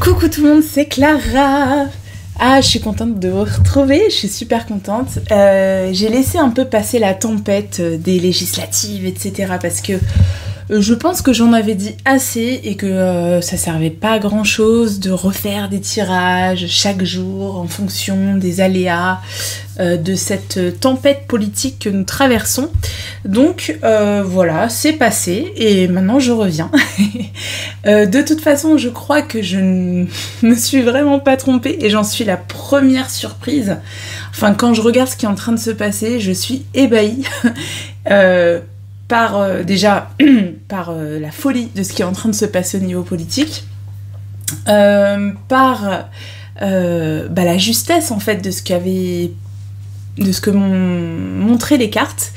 Coucou tout le monde, c'est Clara. Ah, je suis contente de vous retrouver, je suis super contente. J'ai laissé un peu passer la tempête des législatives, etc. parce que je pense que j'en avais dit assez et que ça servait pas à grand chose de refaire des tirages chaque jour en fonction des aléas de cette tempête politique que nous traversons. Donc voilà, c'est passé et maintenant je reviens. De toute façon, je crois que je ne me suis vraiment pas trompée et j'en suis la première surprise. Enfin, quand je regarde ce qui est en train de se passer, je suis ébahie. Déjà par la folie de ce qui est en train de se passer au niveau politique, par la justesse en fait de ce m'ont montré les cartes.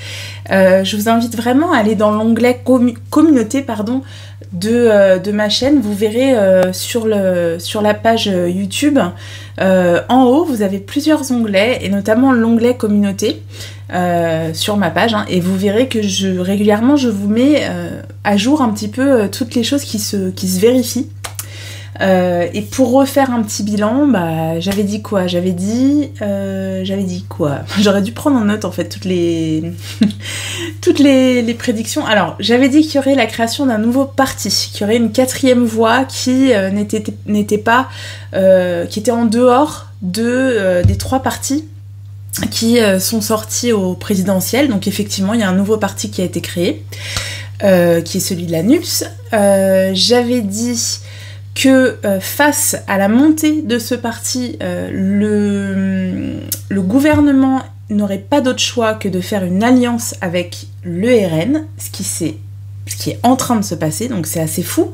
Je vous invite vraiment à aller dans l'onglet communauté de ma chaîne. Vous verrez sur la page YouTube, en haut vous avez plusieurs onglets et notamment l'onglet communauté sur ma page, et vous verrez que régulièrement je vous mets à jour un petit peu toutes les choses qui se vérifient. Et pour refaire un petit bilan, j'avais dit quoi ? J'aurais dû prendre en note en fait toutes les prédictions. Alors, j'avais dit qu'il y aurait la création d'un nouveau parti, qu'il y aurait une quatrième voie qui n'était pas, qui était en dehors des trois partis qui sont sortis au présidentiel. Donc effectivement, il y a un nouveau parti qui a été créé, qui est celui de la NUPS. J'avais dit que face à la montée de ce parti, le gouvernement n'aurait pas d'autre choix que de faire une alliance avec le RN, ce qui est en train de se passer, donc c'est assez fou,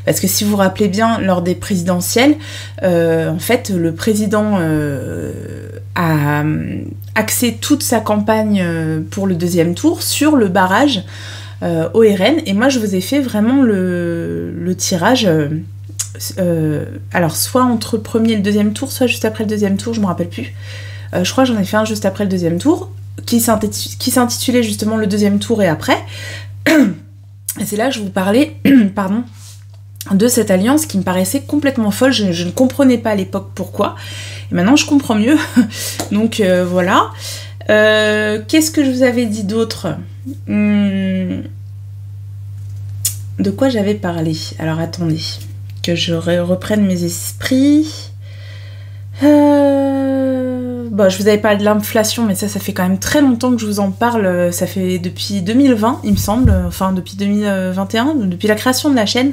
parce que si vous vous rappelez bien, lors des présidentielles, en fait, le président a axé toute sa campagne pour le deuxième tour sur le barrage au RN, et moi je vous ai fait vraiment le tirage... alors soit entre le premier et le deuxième tour, soit juste après le deuxième tour, je me rappelle plus. Je crois que j'en ai fait un juste après le deuxième tour, qui s'intitulait justement le deuxième tour et après. Et c'est là que je vous parlais de cette alliance qui me paraissait complètement folle. Je ne comprenais pas à l'époque pourquoi. Et maintenant je comprends mieux. Donc voilà. Qu'est-ce que je vous avais dit d'autre ? De quoi j'avais parlé ? Alors attendez, que je reprenne mes esprits. Je vous avais parlé de l'inflation, mais ça fait quand même très longtemps que je vous en parle. Ça fait depuis 2020, il me semble, enfin depuis 2021, depuis la création de la chaîne,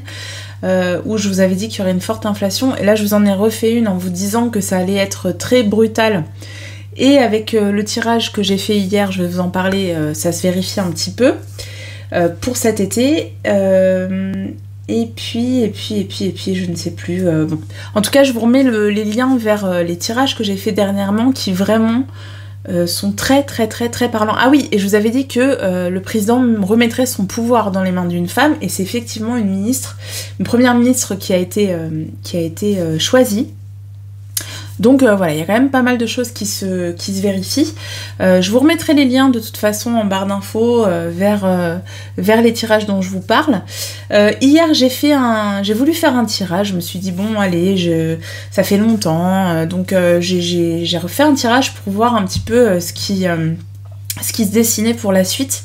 où je vous avais dit qu'il y aurait une forte inflation. Et là, je vous en ai refait une en vous disant que ça allait être très brutal. Et avec le tirage que j'ai fait hier, je vais vous en parler, ça se vérifie un petit peu pour cet été. Et puis, je ne sais plus. Bon. En tout cas, je vous remets les liens vers les tirages que j'ai fait dernièrement qui vraiment sont très, très, très, très parlants. Ah oui, et je vous avais dit que le président remettrait son pouvoir dans les mains d'une femme, et c'est effectivement une première ministre qui a été choisie. Donc voilà, il y a quand même pas mal de choses qui se vérifient. Je vous remettrai les liens de toute façon en barre d'infos vers les tirages dont je vous parle. Hier j'ai voulu faire un tirage, je me suis dit bon allez, ça fait longtemps, donc j'ai refait un tirage pour voir un petit peu ce qui se dessinait pour la suite.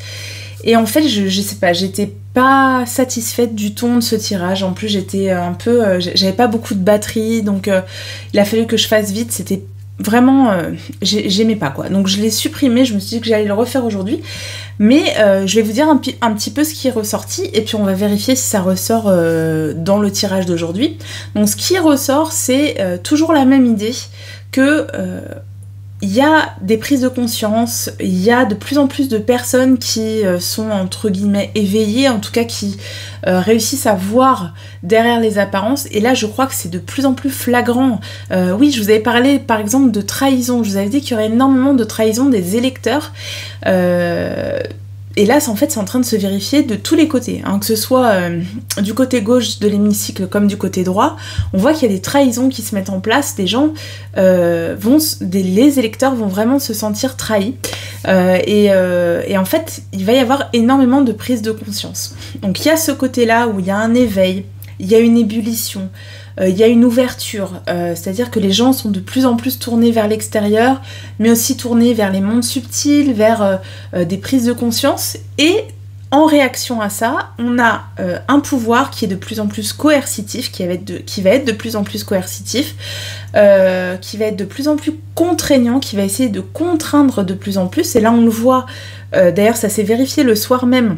Et en fait, je sais pas, j'étais pas satisfaite du ton de ce tirage. En plus, j'étais un peu... j'avais pas beaucoup de batterie, donc il a fallu que je fasse vite. C'était vraiment... j'aimais pas, quoi. Donc je l'ai supprimé, je me suis dit que j'allais le refaire aujourd'hui. Mais je vais vous dire un petit peu ce qui est ressorti, et puis on va vérifier si ça ressort dans le tirage d'aujourd'hui. Donc ce qui ressort, c'est toujours la même idée que... il y a des prises de conscience, il y a de plus en plus de personnes qui sont entre guillemets éveillées, en tout cas qui réussissent à voir derrière les apparences, et là je crois que c'est de plus en plus flagrant. Oui, je vous avais parlé par exemple de trahison, je vous avais dit qu'il y aurait énormément de trahison des électeurs, et là en fait c'est en train de se vérifier de tous les côtés, hein, que ce soit du côté gauche de l'hémicycle comme du côté droit. On voit qu'il y a des trahisons qui se mettent en place, des gens les électeurs vont vraiment se sentir trahis, et en fait il va y avoir énormément de prise de conscience. Donc il y a ce côté là où il y a un éveil, il y a une ébullition, il y a une ouverture, c'est-à-dire que les gens sont de plus en plus tournés vers l'extérieur, mais aussi tournés vers les mondes subtils, vers des prises de conscience, et en réaction à ça, on a un pouvoir qui est de plus en plus coercitif, qui va être de plus en plus coercitif, qui va être de plus en plus contraignant, qui va essayer de contraindre de plus en plus, et là on le voit, d'ailleurs ça s'est vérifié le soir même,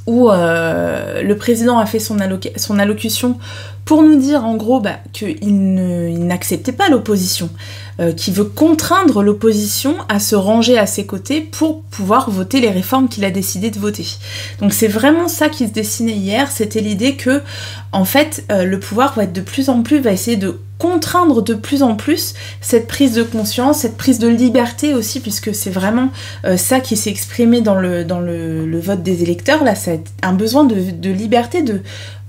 où le président a fait son allocution pour nous dire en gros qu'il n'acceptait pas l'opposition, qu'il veut contraindre l'opposition à se ranger à ses côtés pour pouvoir voter les réformes qu'il a décidé de voter. Donc c'est vraiment ça qui se dessinait hier, c'était l'idée que en fait le pouvoir va être de plus en plus, va essayer de contraindre de plus en plus cette prise de conscience, cette prise de liberté aussi, puisque c'est vraiment ça qui s'est exprimé dans le vote des électeurs. Là, c'est un besoin de liberté,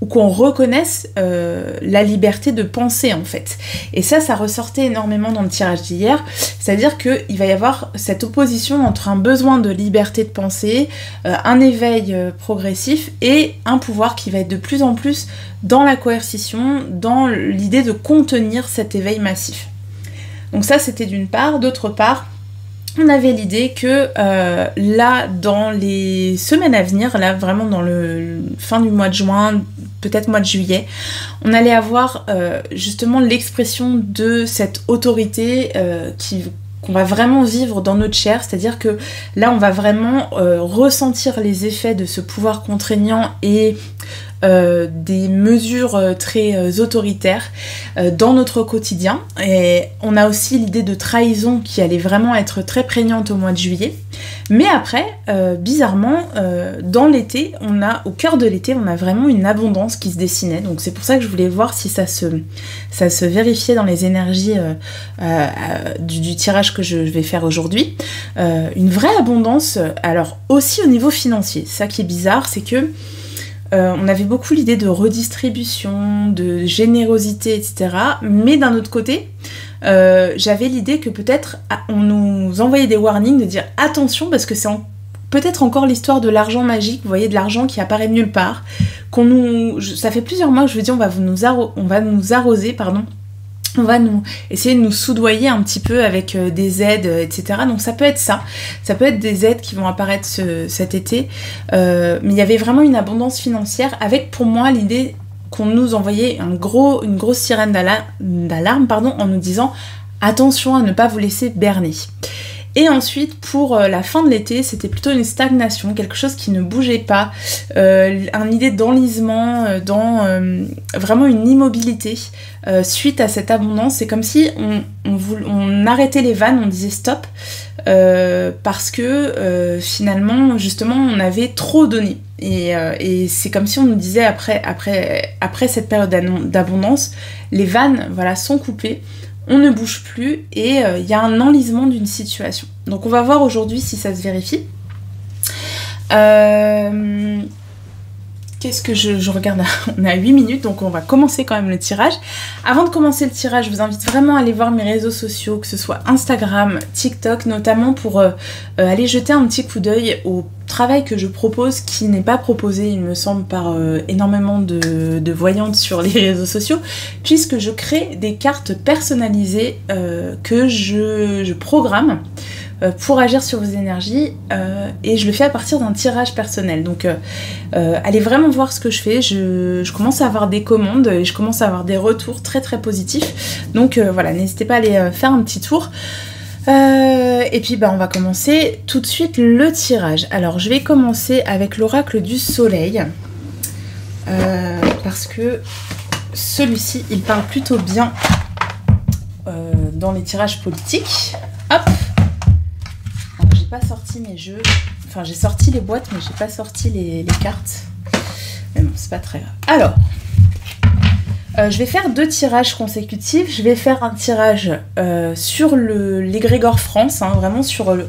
ou qu'on reconnaisse la liberté de penser en fait. Et ça ressortait énormément dans le tirage d'hier, c'est-à-dire qu'il va y avoir cette opposition entre un besoin de liberté de penser, un éveil progressif, et un pouvoir qui va être de plus en plus dans la coercition, dans l'idée de contenir cet éveil massif. Donc ça c'était d'une part. D'autre part, on avait l'idée que là, dans les semaines à venir, là vraiment dans le fin du mois de juin, peut-être mois de juillet, on allait avoir justement l'expression de cette autorité qu'on va vraiment vivre dans notre chair, c'est-à-dire que là on va vraiment ressentir les effets de ce pouvoir contraignant et des mesures très autoritaires dans notre quotidien. Et on a aussi l'idée de trahison qui allait vraiment être très prégnante au mois de juillet. Mais après, bizarrement, dans l'été, au cœur de l'été, on a vraiment une abondance qui se dessinait. Donc c'est pour ça que je voulais voir si ça se vérifiait dans les énergies du tirage que je vais faire aujourd'hui. Une vraie abondance, alors aussi au niveau financier. Ça qui est bizarre, c'est que on avait beaucoup l'idée de redistribution, de générosité, etc. Mais d'un autre côté, j'avais l'idée que peut-être on nous envoyait des warnings de dire attention parce que c'est peut-être encore l'histoire de l'argent magique, vous voyez, de l'argent qui apparaît de nulle part. Ça fait plusieurs mois que je vous dis on va nous arroser, pardon. On va essayer de nous soudoyer un petit peu avec des aides, etc. Donc ça peut être ça. Ça peut être des aides qui vont apparaître cet été. Mais il y avait vraiment une abondance financière avec, pour moi, l'idée qu'on nous envoyait une grosse sirène d'alarme, en nous disant « Attention à ne pas vous laisser berner ». Et ensuite, pour la fin de l'été, c'était plutôt une stagnation, quelque chose qui ne bougeait pas, une idée d'enlisement, vraiment une immobilité suite à cette abondance. C'est comme si on arrêtait les vannes, on disait stop, parce que finalement, justement, on avait trop donné. Et c'est comme si on nous disait après cette période d'abondance, les vannes sont coupées. On ne bouge plus et il y a un enlisement d'une situation. Donc on va voir aujourd'hui si ça se vérifie. Qu'est-ce que je regarde? On est à 8 minutes, donc on va commencer quand même le tirage. Avant de commencer le tirage, je vous invite vraiment à aller voir mes réseaux sociaux, que ce soit Instagram, TikTok, notamment pour aller jeter un petit coup d'œil au travail que je propose, qui n'est pas proposé, il me semble, par énormément de voyantes sur les réseaux sociaux, puisque je crée des cartes personnalisées que je programme pour agir sur vos énergies et je le fais à partir d'un tirage personnel. Donc allez vraiment voir ce que je fais. Je commence à avoir des commandes et je commence à avoir des retours très très positifs. Donc voilà, n'hésitez pas à aller faire un petit tour. Et puis on va commencer tout de suite le tirage. Alors je vais commencer avec l'oracle du soleil parce que celui-ci il parle plutôt bien dans les tirages politiques. Hop, alors, j'ai pas sorti mes jeux, enfin j'ai sorti les boîtes mais j'ai pas sorti les cartes, mais bon c'est pas très grave. Alors je vais faire 2 tirages consécutifs. Je vais faire un tirage sur l'égrégore France, vraiment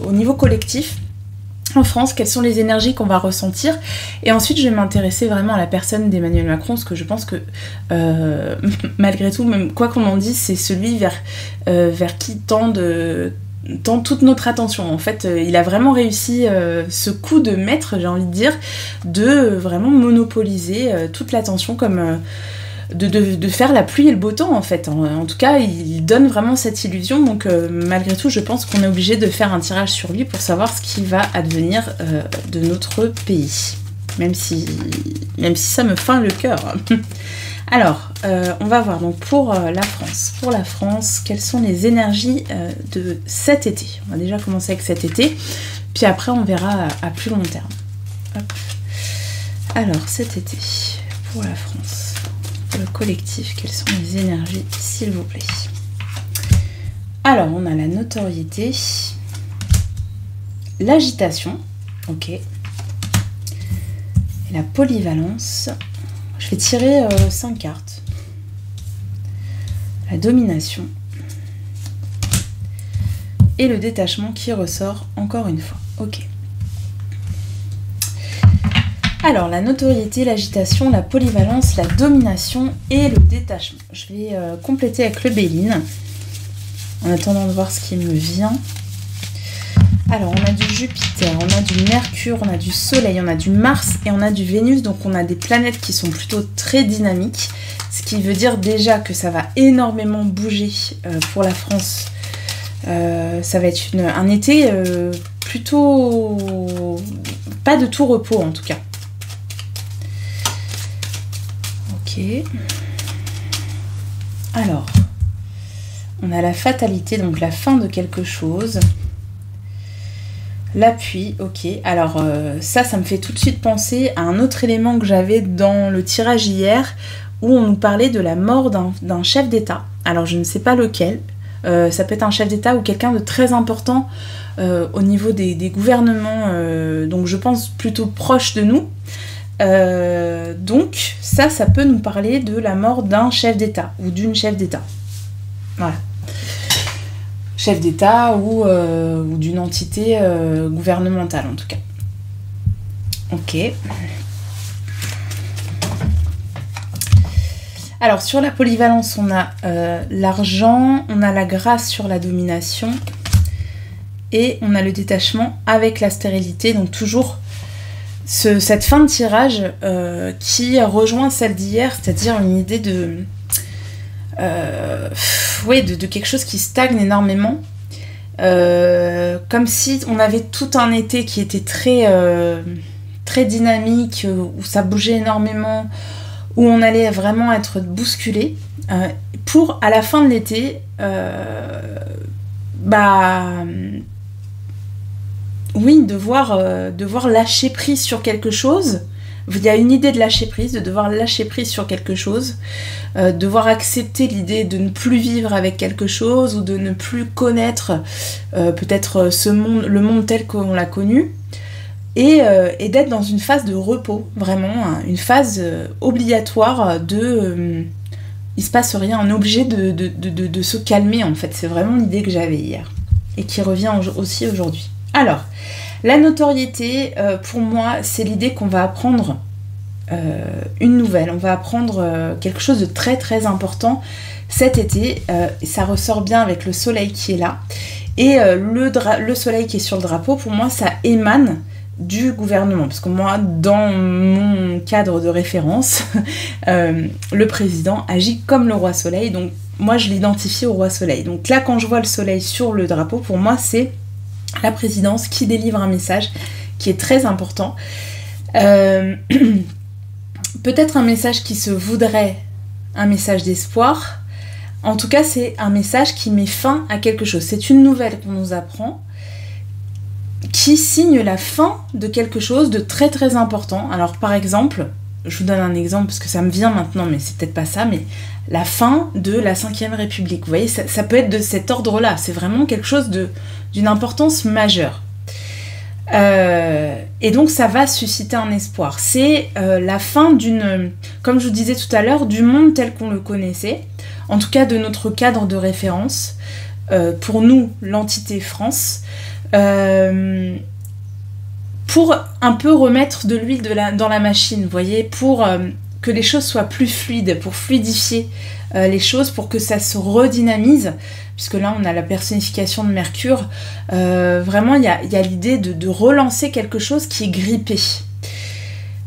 au niveau collectif. En France, quelles sont les énergies qu'on va ressentir. Et ensuite, je vais m'intéresser vraiment à la personne d'Emmanuel Macron, parce que je pense que, malgré tout, même quoi qu'on en dise, c'est celui vers qui tend toute notre attention. En fait, il a vraiment réussi ce coup de maître, j'ai envie de dire, de vraiment monopoliser toute l'attention comme de faire la pluie et le beau temps en fait. En tout cas, il donne vraiment cette illusion, donc malgré tout, je pense qu'on est obligé de faire un tirage sur lui pour savoir ce qui va advenir de notre pays. Même si ça me feint le cœur. Alors, on va voir donc pour la France. Pour la France, quelles sont les énergies de cet été? On va déjà commencer avec cet été, puis après on verra à plus long terme. Hop. Alors, cet été, pour la France, pour le collectif, quelles sont les énergies, s'il vous plaît? Alors, on a la notoriété, l'agitation, ok, et la polyvalence. Je vais tirer 5 cartes. La domination. Et le détachement qui ressort encore une fois. Ok. Alors, la notoriété, l'agitation, la polyvalence, la domination et le détachement. Je vais compléter avec le Béline. En attendant de voir ce qui me vient. Alors, on a du Jupiter, on a du Mercure, on a du Soleil, on a du Mars et on a du Vénus. Donc, on a des planètes qui sont plutôt très dynamiques. Ce qui veut dire déjà que ça va énormément bouger pour la France. Ça va être un été plutôt... pas de tout repos en tout cas. Ok. Alors, on a la fatalité, donc la fin de quelque chose. L'appui, ok. Alors ça me fait tout de suite penser à un autre élément que j'avais dans le tirage hier, où on nous parlait de la mort d'un chef d'État. Alors je ne sais pas lequel. Ça peut être un chef d'État ou quelqu'un de très important au niveau des gouvernements, donc je pense plutôt proche de nous. Donc ça peut nous parler de la mort d'un chef d'État ou d'une chef d'État. Voilà. Chef d'État ou d'une entité gouvernementale en tout cas. Ok. Alors sur la polyvalence, on a l'argent, on a la grâce sur la domination et on a le détachement avec la stérilité. Donc toujours cette fin de tirage qui rejoint celle d'hier, c'est-à-dire une idée de quelque chose qui stagne énormément, comme si on avait tout un été qui était très dynamique, où ça bougeait énormément, où on allait vraiment être bousculé, pour à la fin de l'été devoir lâcher prise sur quelque chose. Il y a une idée de lâcher prise, de devoir lâcher prise sur quelque chose, devoir accepter l'idée de ne plus vivre avec quelque chose ou de ne plus connaître peut-être le monde tel qu'on l'a connu, et d'être dans une phase de repos, vraiment, hein, une phase obligatoire de... il se passe rien, on est obligé de se calmer en fait, c'est vraiment l'idée que j'avais hier, et qui revient aussi aujourd'hui. Alors, la notoriété, pour moi, c'est l'idée qu'on va apprendre une nouvelle, on va apprendre quelque chose de très très important cet été, et ça ressort bien avec le soleil qui est là, et le soleil qui est sur le drapeau, pour moi, ça émane du gouvernement, parce que moi, dans mon cadre de référence, le président agit comme le roi soleil, donc moi je l'identifie au roi soleil. Donc là, quand je vois le soleil sur le drapeau, pour moi, c'est la présidence qui délivre un message qui est très important. Peut-être un message qui se voudrait un message d'espoir. En tout cas, c'est un message qui met fin à quelque chose. C'est une nouvelle qu'on nous apprend, qui signe la fin de quelque chose de très très important. Alors par exemple, je vous donne un exemple parce que ça me vient maintenant, mais c'est peut-être pas ça, mais la fin de la 5e République. Vous voyez, ça peut être de cet ordre-là. C'est vraiment quelque chose d'une importance majeure. Et donc ça va susciter un espoir. C'est la fin comme je vous disais tout à l'heure, du monde tel qu'on le connaissait, en tout cas de notre cadre de référence, pour nous, l'entité France, pour un peu remettre de l'huile dans la machine, vous voyez, pour que les choses soient plus fluides, pour fluidifier les choses, pour que ça se redynamise, puisque là on a la personnification de Mercure, vraiment il y a l'idée de relancer quelque chose qui est grippé.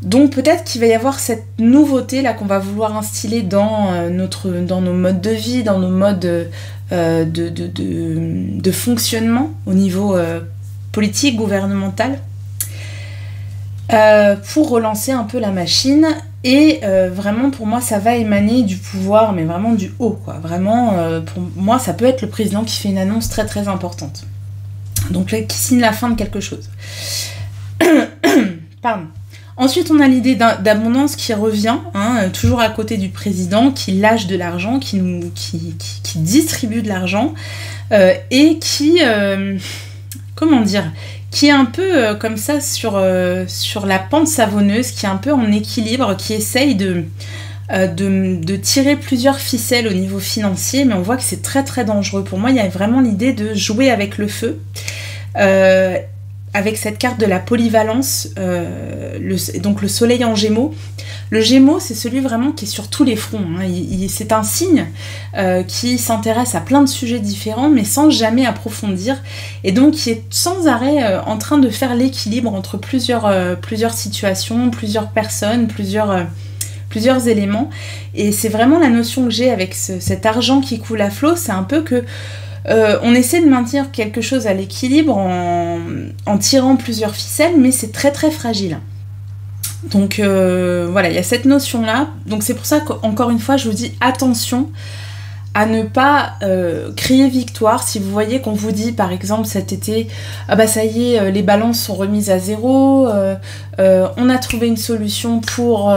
Donc peut-être qu'il va y avoir cette nouveauté là qu'on va vouloir instiller dans nos modes de vie, dans nos modes de fonctionnement au niveau politique, gouvernemental, pour relancer un peu la machine. Et vraiment pour moi ça va émaner du pouvoir, mais vraiment du haut, quoi. Vraiment pour moi ça peut être le président qui fait une annonce très très importante. Donc là, qui signe la fin de quelque chose. Pardon. Ensuite, on a l'idée d'abondance qui revient, hein, toujours à côté du président, qui lâche de l'argent, qui distribue de l'argent, et qui, comment dire, qui est un peu comme ça sur la pente savonneuse, qui est un peu en équilibre, qui essaye de tirer plusieurs ficelles au niveau financier, mais on voit que c'est très très dangereux. Pour moi, il y a vraiment l'idée de jouer avec le feu, avec cette carte de la polyvalence, donc le soleil en Gémeaux. Le Gémeaux, c'est celui vraiment qui est sur tous les fronts, hein. C'est un signe qui s'intéresse à plein de sujets différents, mais sans jamais approfondir, et donc qui est sans arrêt en train de faire l'équilibre entre plusieurs situations, plusieurs personnes, plusieurs éléments. Et c'est vraiment la notion que j'ai avec cet argent qui coule à flot, c'est un peu que on essaie de maintenir quelque chose à l'équilibre en tirant plusieurs ficelles, mais c'est très très fragile. Donc voilà, il y a cette notion-là. Donc c'est pour ça qu'encore une fois, je vous dis attention à ne pas crier victoire. Si vous voyez qu'on vous dit par exemple cet été, ah bah ça y est, les balances sont remises à zéro, on a trouvé une solution pour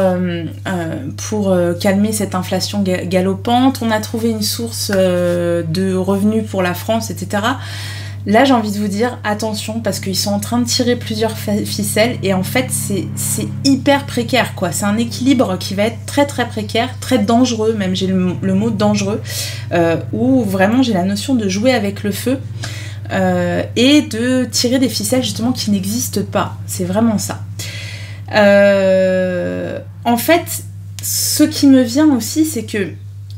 calmer cette inflation galopante, on a trouvé une source de revenus pour la France, etc. Là, j'ai envie de vous dire attention, parce qu'ils sont en train de tirer plusieurs ficelles, et en fait, c'est hyper précaire, quoi. C'est un équilibre qui va être très très précaire, très dangereux, même j'ai le mot dangereux, où vraiment j'ai la notion de jouer avec le feu, et de tirer des ficelles justement qui n'existent pas. C'est vraiment ça. En fait, ce qui me vient aussi, c'est que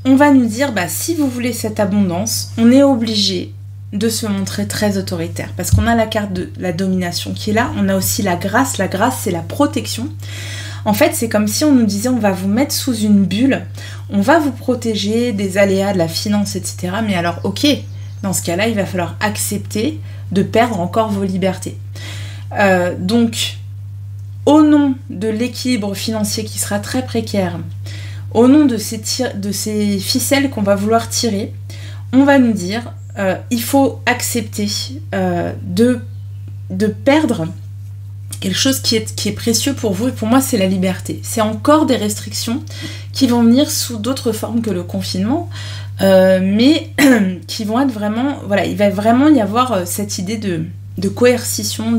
on va nous dire, bah, si vous voulez cette abondance, on est obligé de se montrer très autoritaire, parce qu'on a la carte de la domination qui est là, on a aussi la grâce, c'est la protection. En fait, c'est comme si on nous disait, on va vous mettre sous une bulle, on va vous protéger des aléas de la finance, etc. Mais alors, ok, dans ce cas-là, il va falloir accepter de perdre encore vos libertés. Donc, au nom de l'équilibre financier qui sera très précaire, au nom de ces ficelles qu'on va vouloir tirer, on va nous dire il faut accepter de perdre quelque chose qui est précieux pour vous, et pour moi c'est la liberté. C'est encore des restrictions qui vont venir sous d'autres formes que le confinement, mais qui vont être vraiment, voilà, il va vraiment y avoir cette idée de coercition,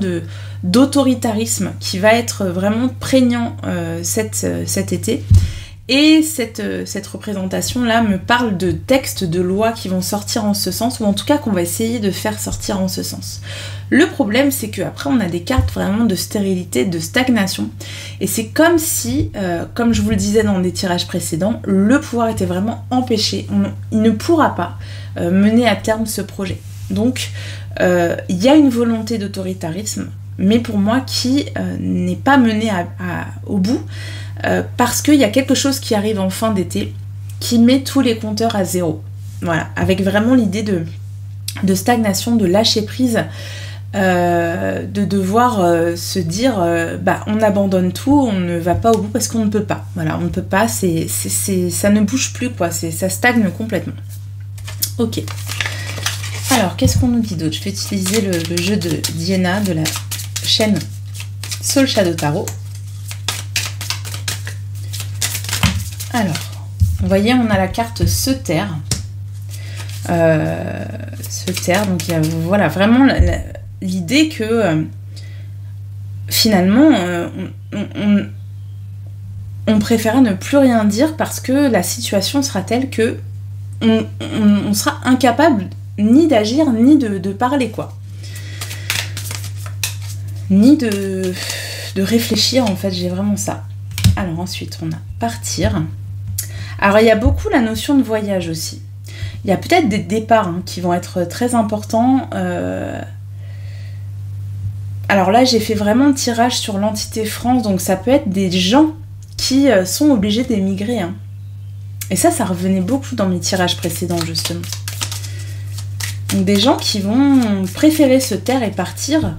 d'autoritarisme qui va être vraiment prégnant cet été. Et cette représentation-là me parle de textes de loi qui vont sortir en ce sens, ou en tout cas qu'on va essayer de faire sortir en ce sens. Le problème, c'est qu'après, on a des cartes vraiment de stérilité, de stagnation, et c'est comme si, comme je vous le disais dans des tirages précédents, le pouvoir était vraiment empêché. Il ne pourra pas mener à terme ce projet. Donc, il y a une volonté d'autoritarisme, mais pour moi qui n'est pas menée au bout, parce qu'il y a quelque chose qui arrive en fin d'été qui met tous les compteurs à zéro. Voilà, avec vraiment l'idée de stagnation, de lâcher prise, de devoir se dire bah on abandonne tout, on ne va pas au bout parce qu'on ne peut pas. Voilà, on ne peut pas, ça ne bouge plus, quoi, ça stagne complètement. Ok. Alors, qu'est-ce qu'on nous dit d'autre? Je vais utiliser le jeu de Diana de la chaîne Soul Shadow Tarot. Alors, vous voyez, on a la carte se taire. Donc il y a voilà, vraiment l'idée que finalement, on préfère ne plus rien dire parce que la situation sera telle que on sera incapable ni d'agir, ni de parler, quoi. Ni de réfléchir, en fait, j'ai vraiment ça. Alors ensuite, on a partir. Alors il y a beaucoup la notion de voyage aussi. Il y a peut-être des départs qui vont être très importants. Alors là, j'ai fait vraiment le tirage sur l'entité France, donc ça peut être des gens qui sont obligés d'émigrer. Hein. Et ça revenait beaucoup dans mes tirages précédents, justement. Donc des gens qui vont préférer se taire et partir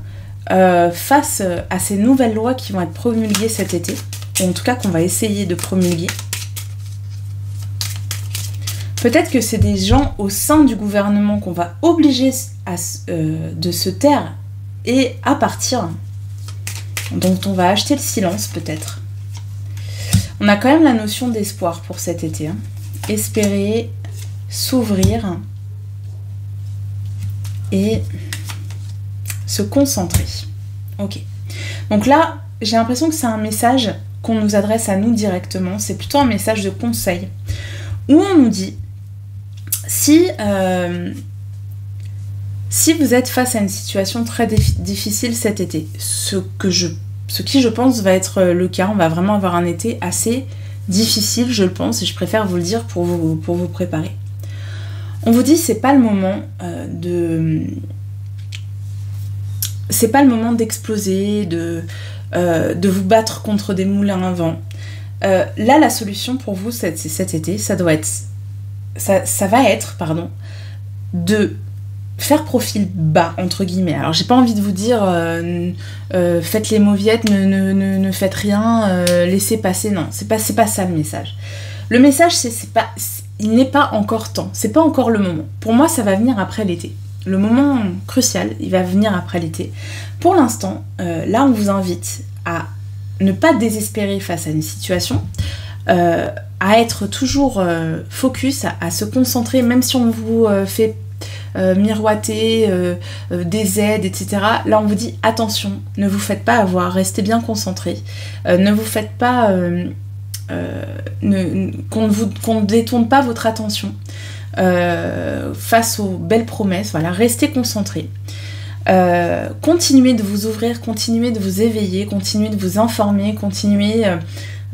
face à ces nouvelles lois qui vont être promulguées cet été, ou en tout cas qu'on va essayer de promulguer. Peut-être que c'est des gens au sein du gouvernement qu'on va obliger de se taire et à partir, dont on va acheter le silence peut-être. On a quand même la notion d'espoir pour cet été. Hein. Espérer, s'ouvrir et se concentrer. Ok. Donc là, j'ai l'impression que c'est un message qu'on nous adresse à nous directement. C'est plutôt un message de conseil où on nous dit si vous êtes face à une situation très difficile cet été, ce qui je pense va être le cas, on va vraiment avoir un été assez difficile, je le pense, et je préfère vous le dire pour vous préparer. On vous dit c'est pas le moment c'est pas le moment d'exploser, de vous battre contre des moulins à vent. Là, la solution pour vous cet été, ça va être de faire profil bas, entre guillemets. Alors, j'ai pas envie de vous dire faites les mauviettes, ne faites rien, laissez passer. Non, c'est pas ça le message. Le message, il n'est pas encore temps, c'est pas encore le moment. Pour moi, ça va venir après l'été. Le moment crucial, il va venir après l'été. Pour l'instant, là, on vous invite à ne pas désespérer face à une situation, à être toujours focus, à se concentrer, même si on vous fait miroiter des aides, etc. Là, on vous dit attention, ne vous faites pas avoir, restez bien concentré, ne vous faites pas qu'on ne détourne pas votre attention face aux belles promesses. Voilà, restez concentrés. Continuez de vous ouvrir, continuez de vous éveiller, continuez de vous informer, continuez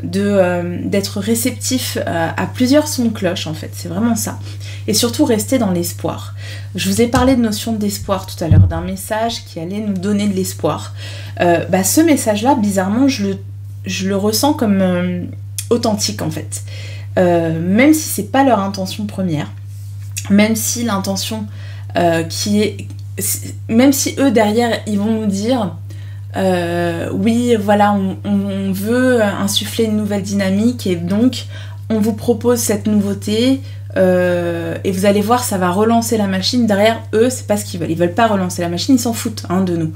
d'être réceptif à plusieurs sons de cloche, en fait, c'est vraiment ça. Et surtout, restez dans l'espoir. Je vous ai parlé de notion d'espoir tout à l'heure, d'un message qui allait nous donner de l'espoir. Ce message-là, bizarrement, je le ressens comme authentique, en fait. Même si c'est pas leur intention première, même si l'intention même si eux derrière ils vont nous dire oui voilà on veut insuffler une nouvelle dynamique et donc on vous propose cette nouveauté et vous allez voir ça va relancer la machine. Derrière eux c'est pas ce qu'ils veulent pas relancer la machine, ils s'en foutent de nous.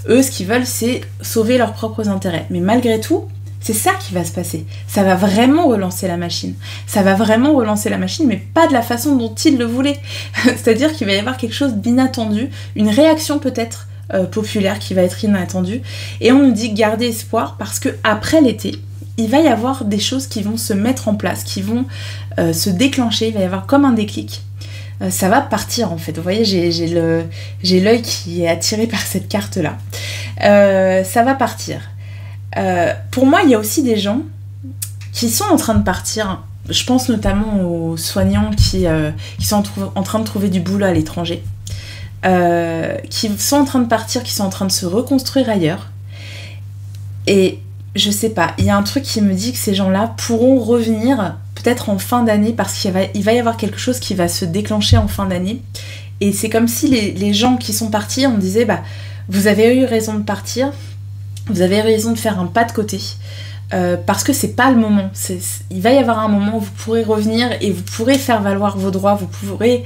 Eux ce qu'ils veulent c'est sauver leurs propres intérêts, mais malgré tout c'est ça qui va se passer. Ça va vraiment relancer la machine. Ça va vraiment relancer la machine, mais pas de la façon dont ils le voulaient. C'est-à-dire qu'il va y avoir quelque chose d'inattendu, une réaction peut-être populaire qui va être inattendue. Et on nous dit gardez espoir parce que après l'été, il va y avoir des choses qui vont se mettre en place, qui vont se déclencher. Il va y avoir comme un déclic. Ça va partir en fait. Vous voyez, j'ai l'œil qui est attiré par cette carte-là. Ça va partir. Pour moi, il y a aussi des gens qui sont en train de partir. Je pense notamment aux soignants qui sont en train de trouver du boulot à l'étranger, qui sont en train de partir, qui sont en train de se reconstruire ailleurs. Et je sais pas, il y a un truc qui me dit que ces gens-là pourront revenir peut-être en fin d'année parce qu'il va y avoir quelque chose qui va se déclencher en fin d'année. Et c'est comme si les gens qui sont partis, on disait vous avez eu raison de partir. Vous avez raison de faire un pas de côté parce que c'est pas le moment. Il va y avoir un moment où vous pourrez revenir et vous pourrez faire valoir vos droits, vous pourrez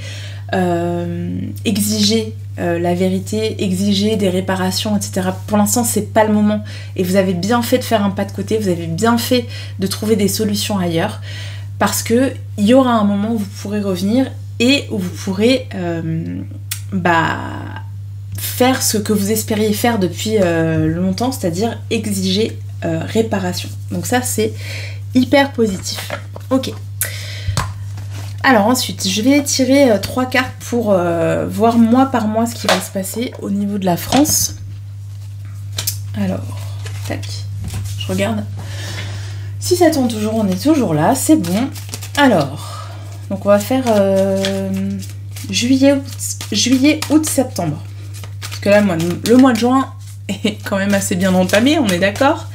exiger la vérité, exiger des réparations, etc. Pour l'instant, c'est pas le moment et vous avez bien fait de faire un pas de côté, vous avez bien fait de trouver des solutions ailleurs parce que il y aura un moment où vous pourrez revenir et où vous pourrez faire ce que vous espériez faire depuis longtemps, c'est-à-dire exiger réparation. Donc ça, c'est hyper positif. Ok. Alors ensuite, je vais tirer 3 cartes pour voir mois par mois ce qui va se passer au niveau de la France. Alors, tac, je regarde. Si ça tourne toujours, on est toujours là, c'est bon. Alors, donc on va faire juillet, août, septembre. Parce que là, le mois de juin, est quand même assez bien entamé, on est d'accord?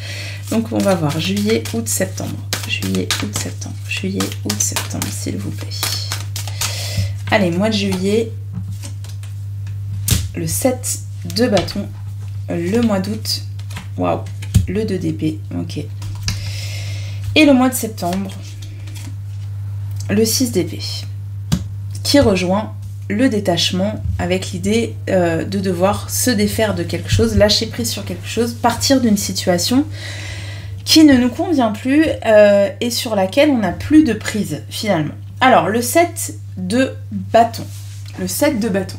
Donc on va voir juillet, août, septembre. Juillet, août, septembre. Juillet, août, septembre, s'il vous plaît. Allez, mois de juillet, le 7 de bâton, le mois d'août, waouh, le 2 d'épée, ok. Et le mois de septembre, le 6 d'épée, qui rejoint le détachement avec l'idée de devoir se défaire de quelque chose, lâcher prise sur quelque chose, partir d'une situation qui ne nous convient plus et sur laquelle on n'a plus de prise finalement. Alors le 7 de bâton. Le 7 de bâton.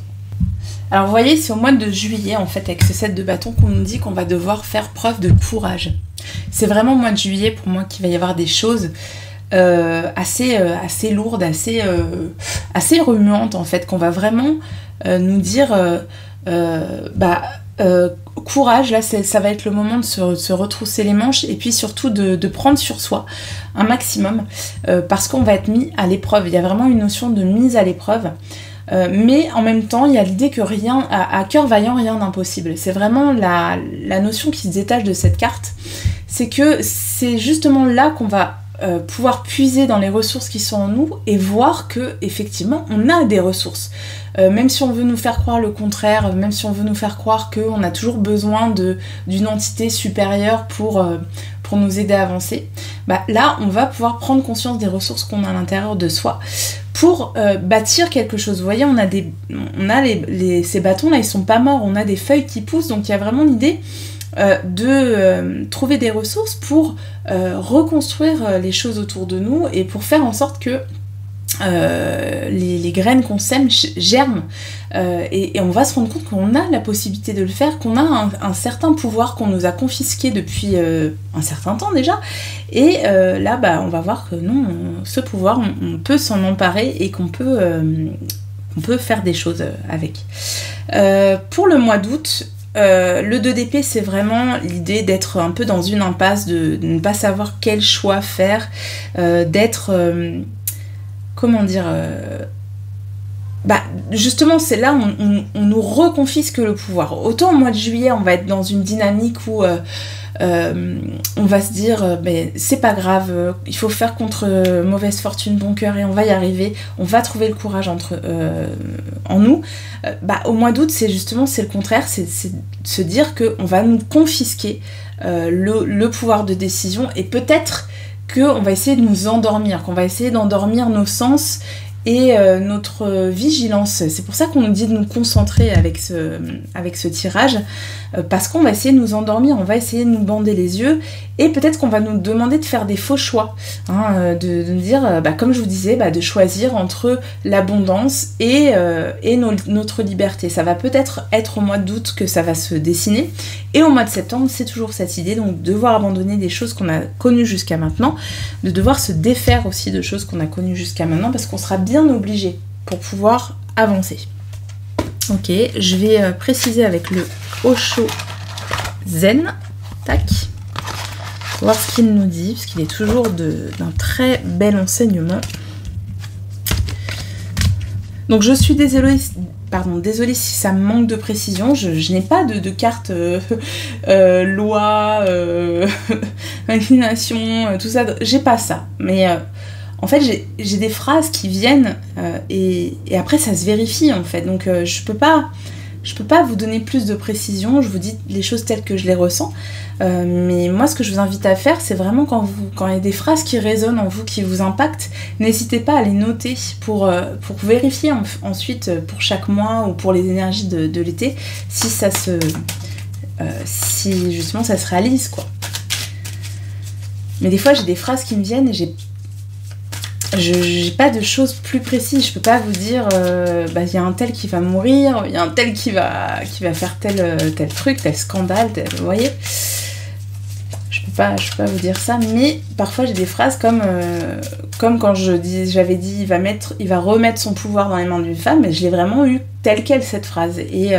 Alors vous voyez, c'est au mois de juillet en fait avec ce 7 de bâton qu'on nous dit qu'on va devoir faire preuve de courage. C'est vraiment au mois de juillet pour moi qu'il va y avoir des choses assez lourdes, assez remuantes en fait, qu'on va vraiment nous dire courage, là ça va être le moment de se retrousser les manches et puis surtout de prendre sur soi un maximum parce qu'on va être mis à l'épreuve. Il y a vraiment une notion de mise à l'épreuve. Mais en même temps, il y a l'idée que rien, à cœur vaillant, rien d'impossible. C'est vraiment la notion qui se détache de cette carte. C'est que c'est justement là qu'on va pouvoir puiser dans les ressources qui sont en nous et voir que effectivement on a des ressources. Même si on veut nous faire croire le contraire, même si on veut nous faire croire qu'on a toujours besoin d'une entité supérieure pour nous aider à avancer, bah là on va pouvoir prendre conscience des ressources qu'on a à l'intérieur de soi pour bâtir quelque chose. Vous voyez, ces bâtons là, ils sont pas morts, on a des feuilles qui poussent, donc il y a vraiment l'idée de trouver des ressources pour reconstruire les choses autour de nous et pour faire en sorte que les graines qu'on sème germent et on va se rendre compte qu'on a la possibilité de le faire, qu'on a un certain pouvoir qu'on nous a confisqué depuis un certain temps déjà et là bah, on va voir que non, ce pouvoir on peut s'en emparer et qu'on peut faire des choses avec. Pour le mois d'août, le 2 d'épée, c'est vraiment l'idée d'être un peu dans une impasse, de ne pas savoir quel choix faire, d'être... comment dire... justement, c'est là où on nous reconfisque le pouvoir. Autant au mois de juillet, on va être dans une dynamique où on va se dire c'est pas grave, il faut faire contre mauvaise fortune bon cœur et on va y arriver, on va trouver le courage en nous. Au mois d'août, c'est le contraire, c'est se dire qu'on va nous confisquer le pouvoir de décision et peut-être qu'on va essayer de nous endormir, qu'on va essayer d'endormir nos sens et notre vigilance. C'est pour ça qu'on nous dit de nous concentrer avec ce tirage, parce qu'on va essayer de nous endormir, on va essayer de nous bander les yeux, et peut-être qu'on va nous demander de faire des faux choix, hein, de nous dire, comme je vous disais, de choisir entre l'abondance et notre liberté. Ça va peut-être être au mois d'août que ça va se dessiner, et au mois de septembre, c'est toujours cette idée, donc de devoir abandonner des choses qu'on a connues jusqu'à maintenant, de devoir se défaire aussi de choses qu'on a connues jusqu'à maintenant, parce qu'on sera bien obligé pour pouvoir avancer. Ok, je vais préciser avec le Osho Zen. Tac. Voir ce qu'il nous dit, parce qu'il est toujours d'un très bel enseignement. Donc je suis désolée si ça me manque de précision. Je n'ai pas de carte loi, inclination, tout ça. J'ai pas ça. Mais en fait, j'ai des phrases qui viennent et après ça se vérifie en fait. Donc je peux pas vous donner plus de précision. Je vous dis les choses telles que je les ressens. Mais moi, ce que je vous invite à faire, c'est vraiment quand il y a des phrases qui résonnent en vous, qui vous impactent, n'hésitez pas à les noter pour vérifier ensuite pour chaque mois ou pour les énergies de l'été si justement ça se réalise quoi. Mais des fois, j'ai des phrases qui me viennent et j'ai pas de choses plus précises. Je peux pas vous dire y a un tel qui va mourir, il y a un tel qui va faire tel truc, tel scandale, vous voyez. Je peux pas vous dire ça, mais parfois j'ai des phrases comme quand j'avais dit il va remettre son pouvoir dans les mains d'une femme, et je l'ai vraiment eu telle quelle cette phrase. Et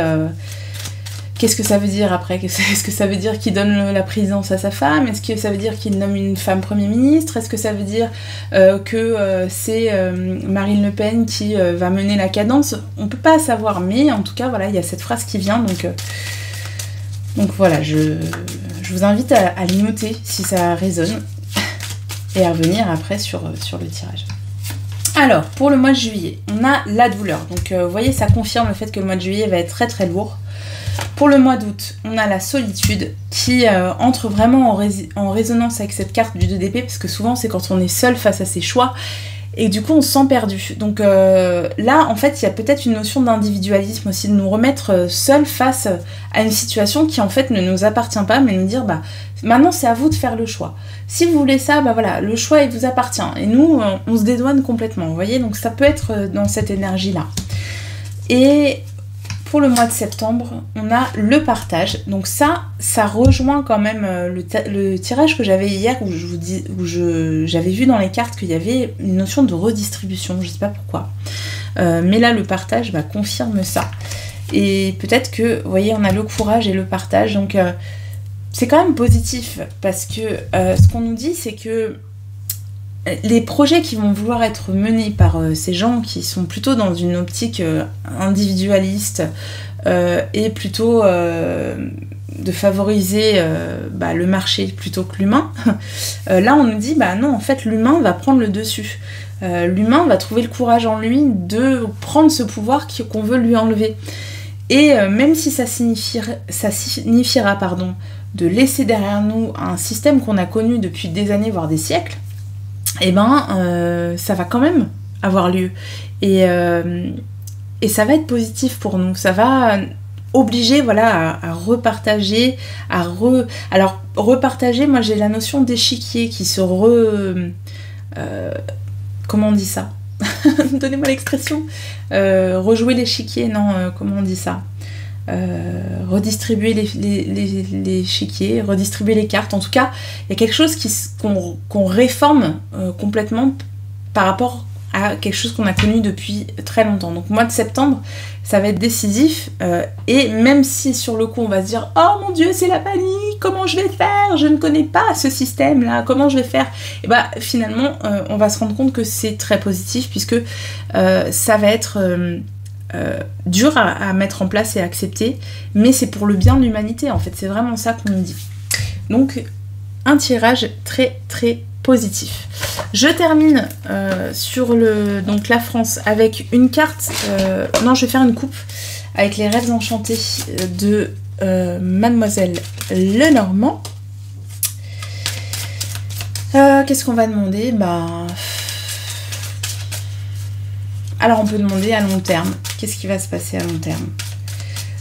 qu'est-ce que ça veut dire après? Est-ce que ça veut dire qu'il donne la présidence à sa femme? Est-ce que ça veut dire qu'il nomme une femme Premier ministre? Est-ce que ça veut dire que c'est Marine Le Pen qui va mener la cadence? On peut pas savoir, mais en tout cas, voilà, il y a cette phrase qui vient, donc Donc voilà, je vous invite à les noter si ça résonne et à revenir après sur le tirage. Alors, pour le mois de juillet, on a la douleur. Donc, vous voyez, ça confirme le fait que le mois de juillet va être très très lourd. Pour le mois d'août, on a la solitude qui entre vraiment en résonance avec cette carte du 2 d'épée, parce que souvent, c'est quand on est seul face à ses choix, et du coup, on se sent perdu. Donc là, en fait, il y a peut-être une notion d'individualisme aussi, de nous remettre seul face à une situation qui, en fait, ne nous appartient pas, mais nous dire, bah, maintenant, c'est à vous de faire le choix. Si vous voulez ça, bah voilà, le choix, il vous appartient. Et nous, on se dédouane complètement, vous voyez. Donc ça peut être dans cette énergie-là. Et pour le mois de septembre, on a le partage. Donc ça rejoint quand même le tirage que j'avais hier où j'avais vu dans les cartes qu'il y avait une notion de redistribution, je sais pas pourquoi. Mais là, le partage confirme ça. Et peut-être que, vous voyez, on a le courage et le partage. Donc c'est quand même positif parce que ce qu'on nous dit, c'est que les projets qui vont vouloir être menés par ces gens qui sont plutôt dans une optique individualiste et plutôt de favoriser le marché plutôt que l'humain, là on nous dit non, en fait l'humain va prendre le dessus. L'humain va trouver le courage en lui de prendre ce pouvoir qu'on veut lui enlever. Et même si ça signifiera de laisser derrière nous un système qu'on a connu depuis des années, voire des siècles, ça va quand même avoir lieu. Et ça va être positif pour nous. Ça va obliger à repartager, Alors, repartager, moi j'ai la notion d'échiquier qui se comment on dit ça? Donnez-moi l'expression. Rejouer l'échiquier, non, comment on dit ça? Redistribuer l'échiquier, redistribuer les cartes. En tout cas, il y a quelque chose qu'on réforme complètement par rapport à quelque chose qu'on a connu depuis très longtemps. Donc mois de septembre, ça va être décisif. Et même si sur le coup, on va se dire « Oh mon Dieu, c'est la panique, comment je vais faire? Je ne connais pas ce système-là, comment je vais faire ?» Et finalement, on va se rendre compte que c'est très positif puisque ça va être... dur à mettre en place et à accepter, mais c'est pour le bien de l'humanité en fait, c'est vraiment ça qu'on nous dit. Donc un tirage très très positif. Je termine sur donc la France avec une carte, non je vais faire une coupe avec les rêves enchantés de Mademoiselle Lenormand. Qu'est-ce qu'on va demander? Alors on peut demander à long terme, qu'est-ce qui va se passer à long terme?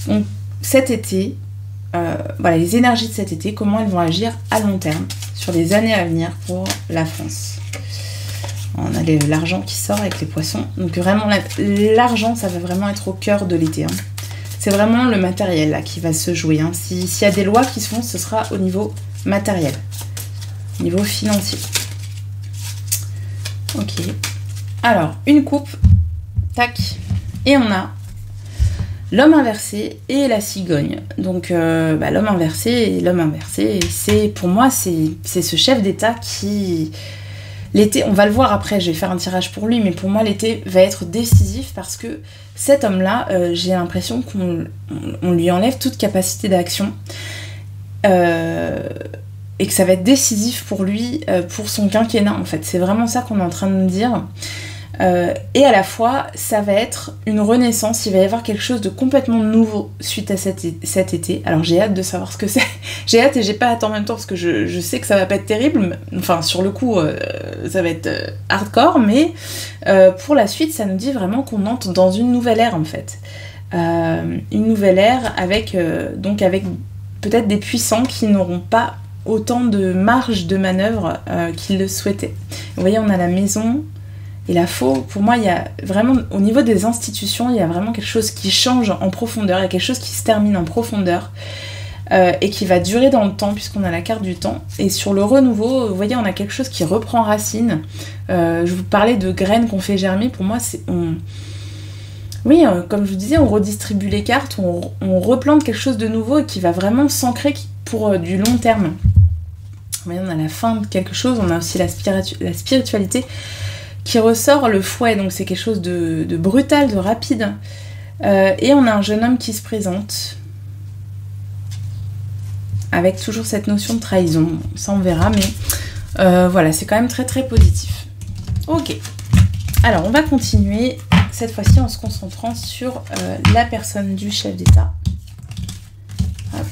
Donc cet été, les énergies de cet été, comment elles vont agir à long terme, sur les années à venir pour la France. On a l'argent qui sort avec les poissons, donc vraiment l'argent ça va vraiment être au cœur de l'été. C'est vraiment le matériel là qui va se jouer. S'il y a des lois qui se font, ce sera au niveau matériel, au niveau financier. Ok, alors une coupe. Tac. Et on a l'homme inversé et la cigogne. Donc l'homme inversé, c'est pour moi c'est ce chef d'État qui l'été, on va le voir après, je vais faire un tirage pour lui, mais pour moi l'été va être décisif parce que cet homme-là, j'ai l'impression qu'on lui enlève toute capacité d'action et que ça va être décisif pour lui, pour son quinquennat en fait. C'est vraiment ça qu'on est en train de nous dire. Et à la fois, ça va être une renaissance, il va y avoir quelque chose de complètement nouveau suite à cet été. Alors j'ai hâte de savoir ce que c'est. J'ai hâte et j'ai pas hâte en même temps parce que je sais que ça va pas être terrible. Enfin, sur le coup, ça va être hardcore, mais pour la suite, ça nous dit vraiment qu'on entre dans une nouvelle ère en fait. Une nouvelle ère avec peut-être des puissants qui n'auront pas autant de marge de manœuvre qu'ils le souhaitaient. Vous voyez, on a la maison... Et la faux, pour moi, il y a vraiment, au niveau des institutions, il y a vraiment quelque chose qui change en profondeur, il y a quelque chose qui se termine en profondeur et qui va durer dans le temps, puisqu'on a la carte du temps. Et sur le renouveau, vous voyez, on a quelque chose qui reprend racine. Je vous parlais de graines qu'on fait germer, pour moi, oui, comme je vous disais, on redistribue les cartes, on replante quelque chose de nouveau et qui va vraiment s'ancrer pour du long terme. Vous voyez, on a la fin de quelque chose, on a aussi la spiritualité qui ressort, le fouet, donc c'est quelque chose de brutal, de rapide. Et on a un jeune homme qui se présente. avec toujours cette notion de trahison. Ça, on verra, mais voilà, c'est quand même très très positif. Ok, alors on va continuer, cette fois-ci en se concentrant sur la personne du chef d'État. Hop.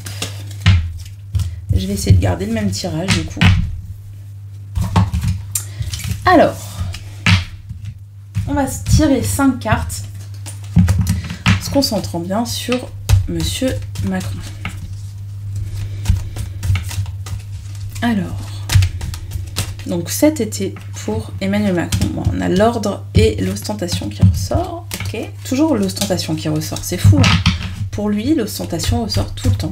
Je vais essayer de garder le même tirage du coup. Alors, on va se tirer 5 cartes, en se concentrant bien sur Monsieur Macron. Alors, donc cet été pour Emmanuel Macron, bon, on a l'ordre et l'ostentation qui ressort. Ok, toujours l'ostentation qui ressort, c'est fou. Hein. Pour lui, l'ostentation ressort tout le temps.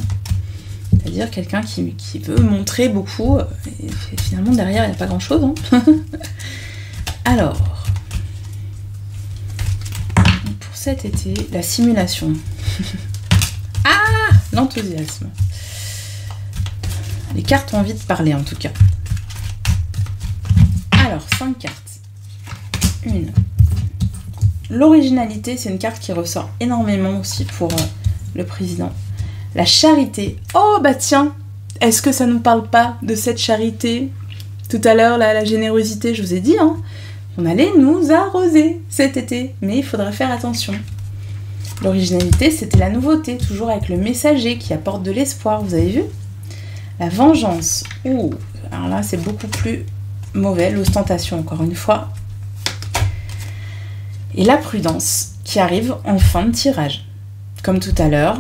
C'est-à-dire quelqu'un qui veut montrer beaucoup, et finalement derrière il n'y a pas grand-chose. Hein. Alors, pour cet été, la simulation. Ah, l'enthousiasme. Les cartes ont envie de parler en tout cas. Alors, 5 cartes. Une. L'originalité, c'est une carte qui ressort énormément aussi pour le président. La charité. Oh bah tiens, est-ce que ça nous parle pas de cette charité? Tout à l'heure, là, la générosité, je vous ai dit, hein, on allait nous arroser cet été, mais il faudra faire attention. L'originalité, c'était la nouveauté, toujours avec le messager qui apporte de l'espoir, vous avez vu? La vengeance. Ouh, alors là, c'est beaucoup plus mauvais, l'ostentation, encore une fois. Et la prudence, qui arrive en fin de tirage. Comme tout à l'heure,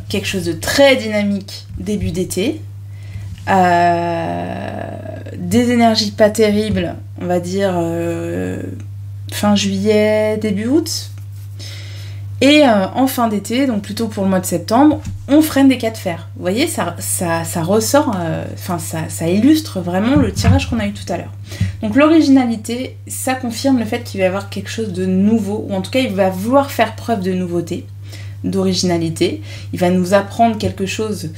quelque chose de très dynamique début d'été, des énergies pas terribles, on va dire fin juillet, début août, et en fin d'été, donc plutôt pour le mois de septembre, on freine des cas de fer. Vous voyez, ça ressort, ça illustre vraiment le tirage qu'on a eu tout à l'heure. Donc l'originalité, ça confirme le fait qu'il va y avoir quelque chose de nouveau, ou en tout cas il va vouloir faire preuve de nouveauté, d'originalité. Il va nous apprendre quelque chose,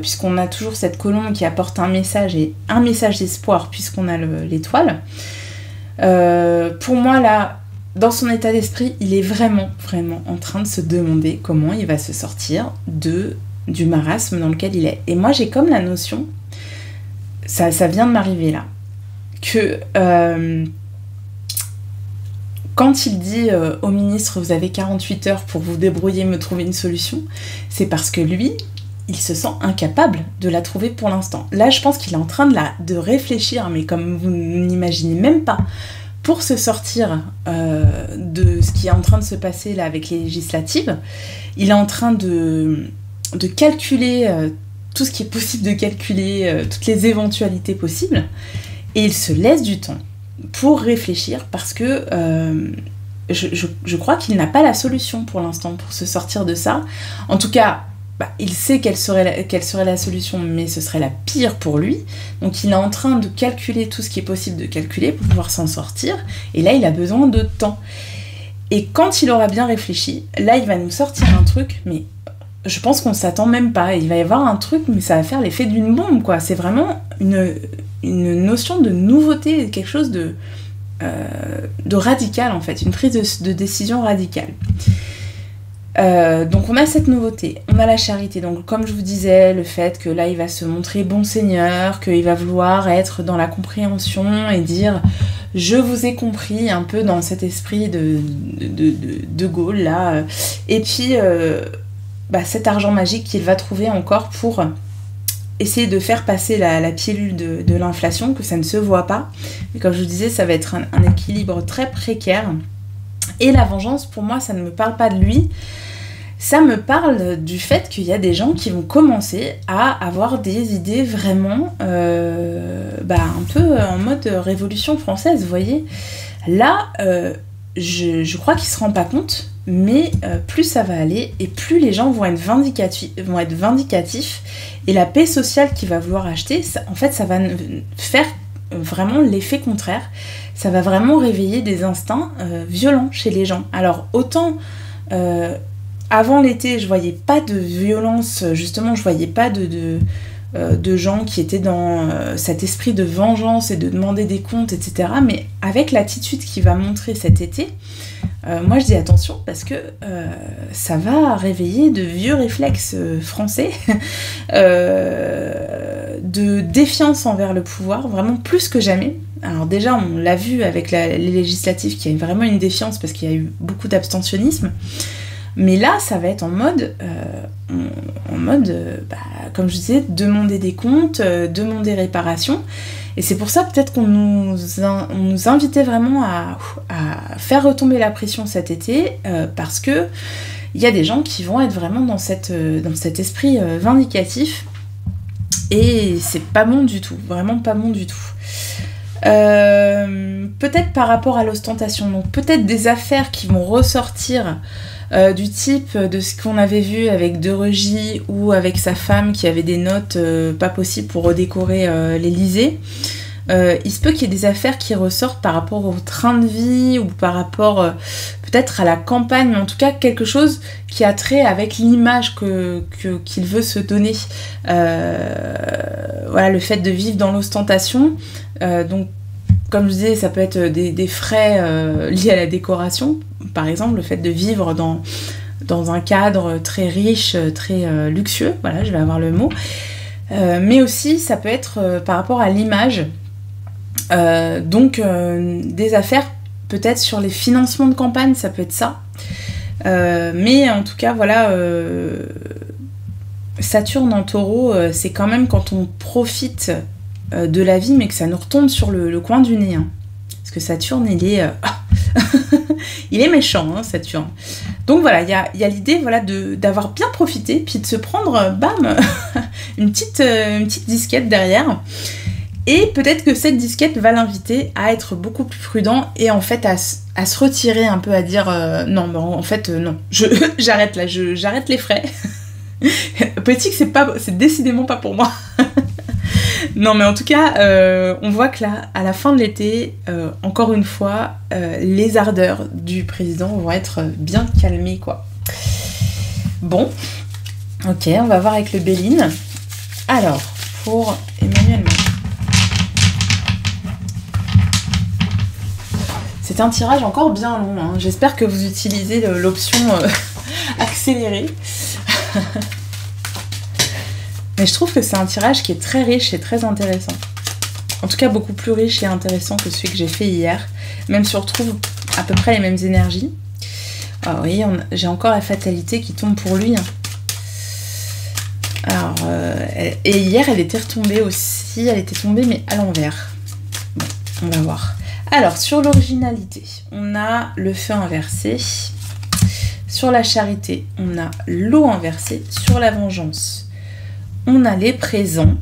puisqu'on a toujours cette colombe qui apporte un message, et un message d'espoir, puisqu'on a l'étoile. Pour moi, là, dans son état d'esprit, il est vraiment, vraiment en train de se demander comment il va se sortir du marasme dans lequel il est. Et moi, j'ai comme la notion, ça vient de m'arriver là, que quand il dit au ministre « vous avez 48 heures pour vous débrouiller, me trouver une solution », c'est parce que lui, il se sent incapable de la trouver pour l'instant. Là, je pense qu'il est en train de réfléchir, mais comme vous n'imaginez même pas, pour se sortir de ce qui est en train de se passer là avec les législatives. Il est en train de calculer tout ce qui est possible de calculer, toutes les éventualités possibles, et il se laisse du temps pour réfléchir, parce que je crois qu'il n'a pas la solution pour l'instant pour se sortir de ça. En tout cas, il sait quelle serait la solution, mais ce serait la pire pour lui. Donc il est en train de calculer tout ce qui est possible de calculer pour pouvoir s'en sortir, et là il a besoin de temps. Et quand il aura bien réfléchi, là il va nous sortir un truc, mais je pense qu'on s'attend même pas. Il va y avoir un truc, mais ça va faire l'effet d'une bombe, quoi. C'est vraiment une notion de nouveauté, quelque chose de radical en fait, une prise de décision radicale. Donc on a cette nouveauté, on a la charité, donc comme je vous disais, le fait que là il va se montrer bon seigneur, qu'il va vouloir être dans la compréhension et dire je vous ai compris, un peu dans cet esprit de Gaulle là, et puis cet argent magique qu'il va trouver encore pour essayer de faire passer la pilule de l'inflation, que ça ne se voit pas, mais comme je vous disais, ça va être un équilibre très précaire. Et la vengeance, pour moi, ça ne me parle pas de lui, ça me parle du fait qu'il y a des gens qui vont commencer à avoir des idées vraiment un peu en mode révolution française, vous voyez. Là, je crois qu'il ne se rend pas compte, mais plus ça va aller, et plus les gens vont être vindicatifs, et la paix sociale qu'il va vouloir acheter, en fait, ça va faire vraiment l'effet contraire. Ça va vraiment réveiller des instincts violents chez les gens. Alors autant avant l'été je voyais pas de violence, justement je voyais pas de de gens qui étaient dans cet esprit de vengeance et de demander des comptes, etc. Mais avec l'attitude qu'il va montrer cet été, moi je dis attention parce que ça va réveiller de vieux réflexes français de défiance envers le pouvoir, vraiment plus que jamais. Alors déjà on l'a vu avec les législatives qu'il y a vraiment une défiance parce qu'il y a eu beaucoup d'abstentionnisme, mais là ça va être en mode, comme je disais, demander des comptes, demander réparation. Et c'est pour ça peut-être qu'on nous invitait vraiment à faire retomber la pression cet été, parce que il y a des gens qui vont être vraiment dans cet esprit vindicatif, et c'est pas bon du tout, vraiment pas bon du tout. Peut-être par rapport à l'ostentation, donc peut-être des affaires qui vont ressortir du type de ce qu'on avait vu avec De Rugy ou avec sa femme qui avait des notes pas possibles pour redécorer l'Élysée. Il se peut qu'il y ait des affaires qui ressortent par rapport au train de vie ou par rapport peut-être à la campagne, mais en tout cas quelque chose qui a trait avec l'image qu'il veut se donner. Voilà, le fait de vivre dans l'ostentation. Donc, comme je disais, ça peut être des frais liés à la décoration. Par exemple, le fait de vivre dans un cadre très riche, très luxueux. Voilà, je vais avoir le mot. Mais aussi, ça peut être par rapport à l'image. Donc, des affaires peut-être sur les financements de campagne, ça peut être ça. Mais en tout cas, voilà, Saturne en Taureau, c'est quand même quand on profite de la vie, mais que ça nous retombe sur le coin du nez. Hein. Parce que Saturne, il est... il est méchant, hein, Saturne. Donc voilà, il y a l'idée voilà, d'avoir bien profité, puis de se prendre, bam, une petite disquette derrière. Et peut-être que cette disquette va l'inviter à être beaucoup plus prudent et en fait à se retirer un peu, à dire non, mais en fait non, j'arrête là, j'arrête les frais. Politique, c'est décidément pas pour moi. Non, mais en tout cas, on voit que là, à la fin de l'été, encore une fois, les ardeurs du président vont être bien calmées, quoi. Bon, ok, on va voir avec le Béline. Alors, pour Emmanuel Macron. C'est un tirage encore bien long, hein. J'espère que vous utilisez l'option accélérée. Mais je trouve que c'est un tirage qui est très riche et très intéressant. En tout cas, beaucoup plus riche et intéressant que celui que j'ai fait hier. Même si on retrouve à peu près les mêmes énergies. Alors, vous voyez, j'ai encore la fatalité qui tombe pour lui. Hein. Alors, et hier, elle était retombée aussi. Elle était tombée, mais à l'envers. Bon, on va voir. Alors, sur l'originalité, on a le feu inversé. Sur la charité, on a l'eau inversée. Sur la vengeance, on a les présents.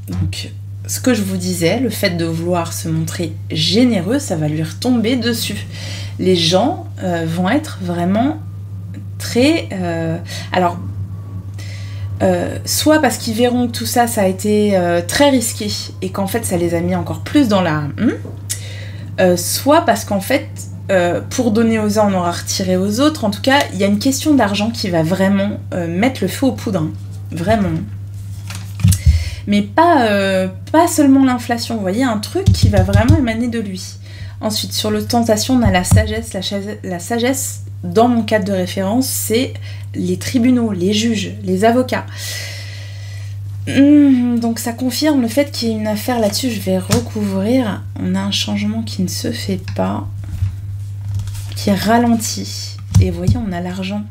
Donc, ce que je vous disais, le fait de vouloir se montrer généreux, ça va lui retomber dessus. Les gens vont être vraiment très... soit parce qu'ils verront que tout ça, ça a été très risqué et qu'en fait, ça les a mis encore plus dans la... soit parce qu'en fait, pour donner aux uns, on aura retiré aux autres. En tout cas, il y a une question d'argent qui va vraiment mettre le feu aux poudres. Hein. Vraiment. Mais pas seulement l'inflation. Vous voyez, un truc qui va vraiment émaner de lui. Ensuite, sur l'ostentation, on a la sagesse. La sagesse, dans mon cadre de référence, c'est les tribunaux, les juges, les avocats. Donc ça confirme le fait qu'il y ait une affaire là-dessus. Je vais recouvrir. On a un changement qui ne se fait pas, qui est ralenti. Et vous voyez, on a l'argent.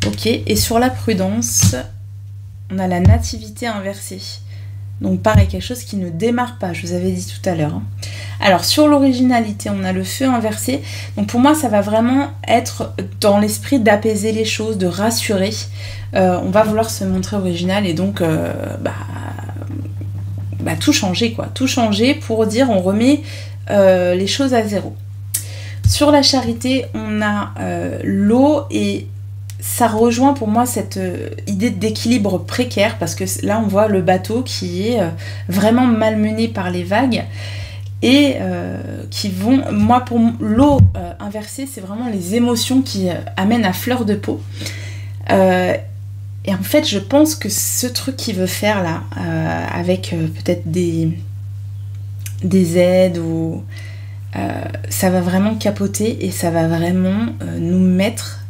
Ok, et sur la prudence, on a la nativité inversée. Donc pareil, quelque chose qui ne démarre pas, je vous avais dit tout à l'heure. Hein. Alors sur l'originalité, on a le feu inversé. Donc pour moi, ça va vraiment être dans l'esprit d'apaiser les choses, de rassurer. On va vouloir se montrer original et donc tout changer, quoi. Tout changer pour dire on remet les choses à zéro. Sur la charité, on a l'eau et ça rejoint pour moi cette idée d'équilibre précaire parce que là on voit le bateau qui est vraiment malmené par les vagues et qui vont... Moi pour l'eau inversée, c'est vraiment les émotions qui amènent à fleur de peau. Et en fait, je pense que ce truc qu'il veut faire là, avec peut-être des aides, ou ça va vraiment capoter et ça va vraiment nous mettre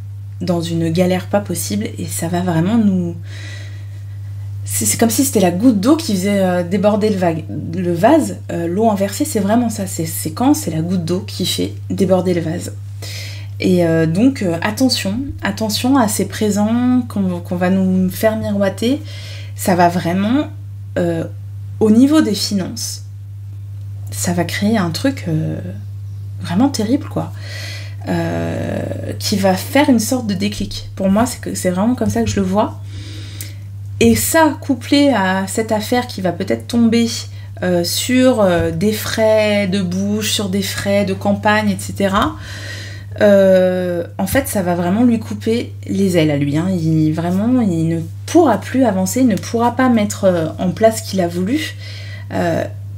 dans une galère pas possible, et ça va vraiment nous... C'est comme si c'était la goutte d'eau qui faisait déborder le vase. L'eau inversée, c'est vraiment ça. C'est quand c'est la goutte d'eau qui fait déborder le vase. Et donc, attention à ces présents qu'on va nous faire miroiter. Ça va vraiment, au niveau des finances, ça va créer un truc vraiment terrible, quoi. Qui va faire une sorte de déclic. Pour moi, c'est vraiment comme ça que je le vois. Et ça, couplé à cette affaire qui va peut-être tomber sur des frais de bouche, sur des frais de campagne, etc., en fait, ça va vraiment lui couper les ailes à lui. Hein. Il ne pourra plus avancer, il ne pourra pas mettre en place ce qu'il a voulu.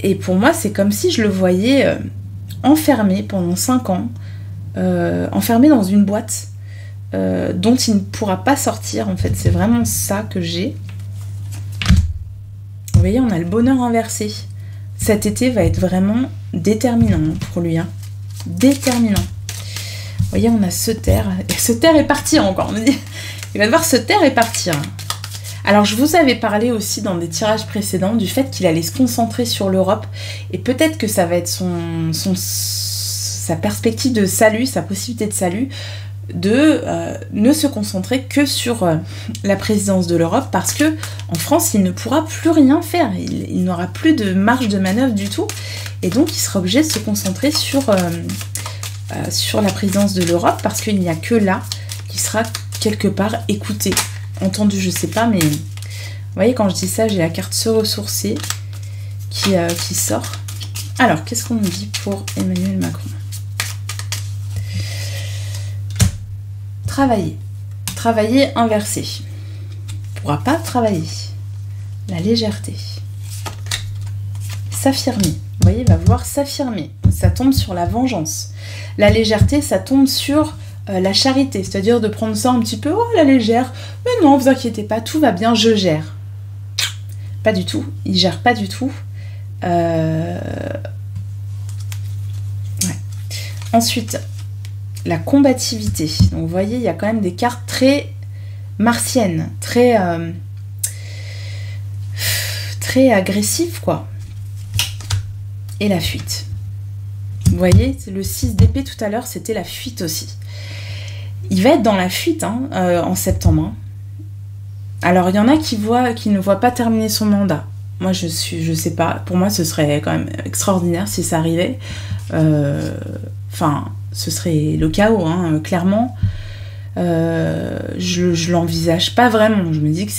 Et pour moi, c'est comme si je le voyais enfermé pendant 5 ans, enfermé dans une boîte dont il ne pourra pas sortir. En fait, c'est vraiment ça que j'ai. Vous voyez, on a le bonheur inversé. Cet été va être vraiment déterminant pour lui. Hein. Déterminant. Vous voyez, on a se taire. Et se taire et partir encore. On dit. Il va devoir se taire et partir. Alors, je vous avais parlé aussi dans des tirages précédents du fait qu'il allait se concentrer sur l'Europe. Et peut-être que ça va être sa perspective de salut, sa possibilité de salut, de ne se concentrer que sur la présidence de l'Europe, parce que en France, il ne pourra plus rien faire. Il n'aura plus de marge de manœuvre du tout. Et donc, il sera obligé de se concentrer sur la présidence de l'Europe, parce qu'il n'y a que là qu'il sera quelque part écouté. Entendu, je sais pas, mais vous voyez, quand je dis ça, j'ai la carte se ressourcer qui sort. Alors, qu'est-ce qu'on nous dit pour Emmanuel Macron ? Travailler inversé. Il ne pourra pas travailler. La légèreté. S'affirmer. Vous voyez, il va vouloir s'affirmer. Ça tombe sur la vengeance. La légèreté, ça tombe sur la charité. C'est-à-dire de prendre ça un petit peu, oh la légère. Mais non, vous inquiétez pas, tout va bien, je gère. Pas du tout. Il gère pas du tout. Ouais. Ensuite, la combativité. Donc vous voyez, il y a quand même des cartes très martiennes, très agressives, quoi. Et la fuite. Vous voyez, le 6 d'épée tout à l'heure, c'était la fuite aussi. Il va être dans la fuite en septembre. Hein. Alors il y en a qui ne voient pas terminer son mandat. Moi je sais pas, pour moi ce serait quand même extraordinaire si ça arrivait. Enfin, ce serait le chaos, hein, clairement. Je l'envisage pas vraiment. Je me dis que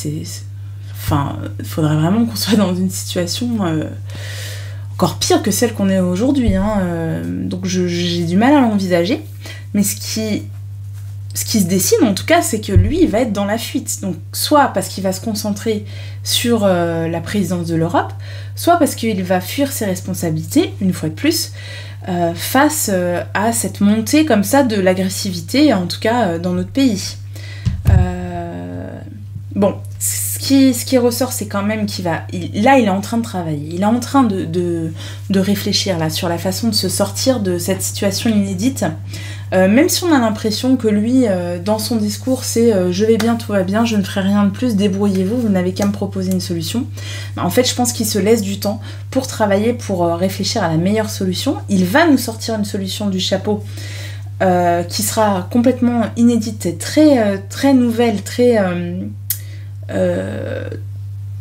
enfin, il faudrait vraiment qu'on soit dans une situation encore pire que celle qu'on est aujourd'hui. Hein. Donc j'ai du mal à l'envisager. Mais ce qui se dessine en tout cas, c'est que lui, il va être dans la fuite. Donc soit parce qu'il va se concentrer sur la présidence de l'Europe, soit parce qu'il va fuir ses responsabilités, une fois de plus, face à cette montée comme ça de l'agressivité, en tout cas dans notre pays. Bon, ce qui ressort, c'est quand même qu'il va... Là, il est en train de travailler. Il est en train de réfléchir là, sur la façon de se sortir de cette situation inédite. Même si on a l'impression que lui, dans son discours, c'est je vais bien, tout va bien, je ne ferai rien de plus, débrouillez-vous, vous n'avez qu'à me proposer une solution. En fait, je pense qu'il se laisse du temps pour travailler, pour réfléchir à la meilleure solution. Il va nous sortir une solution du chapeau qui sera complètement inédite, très, très nouvelle, très...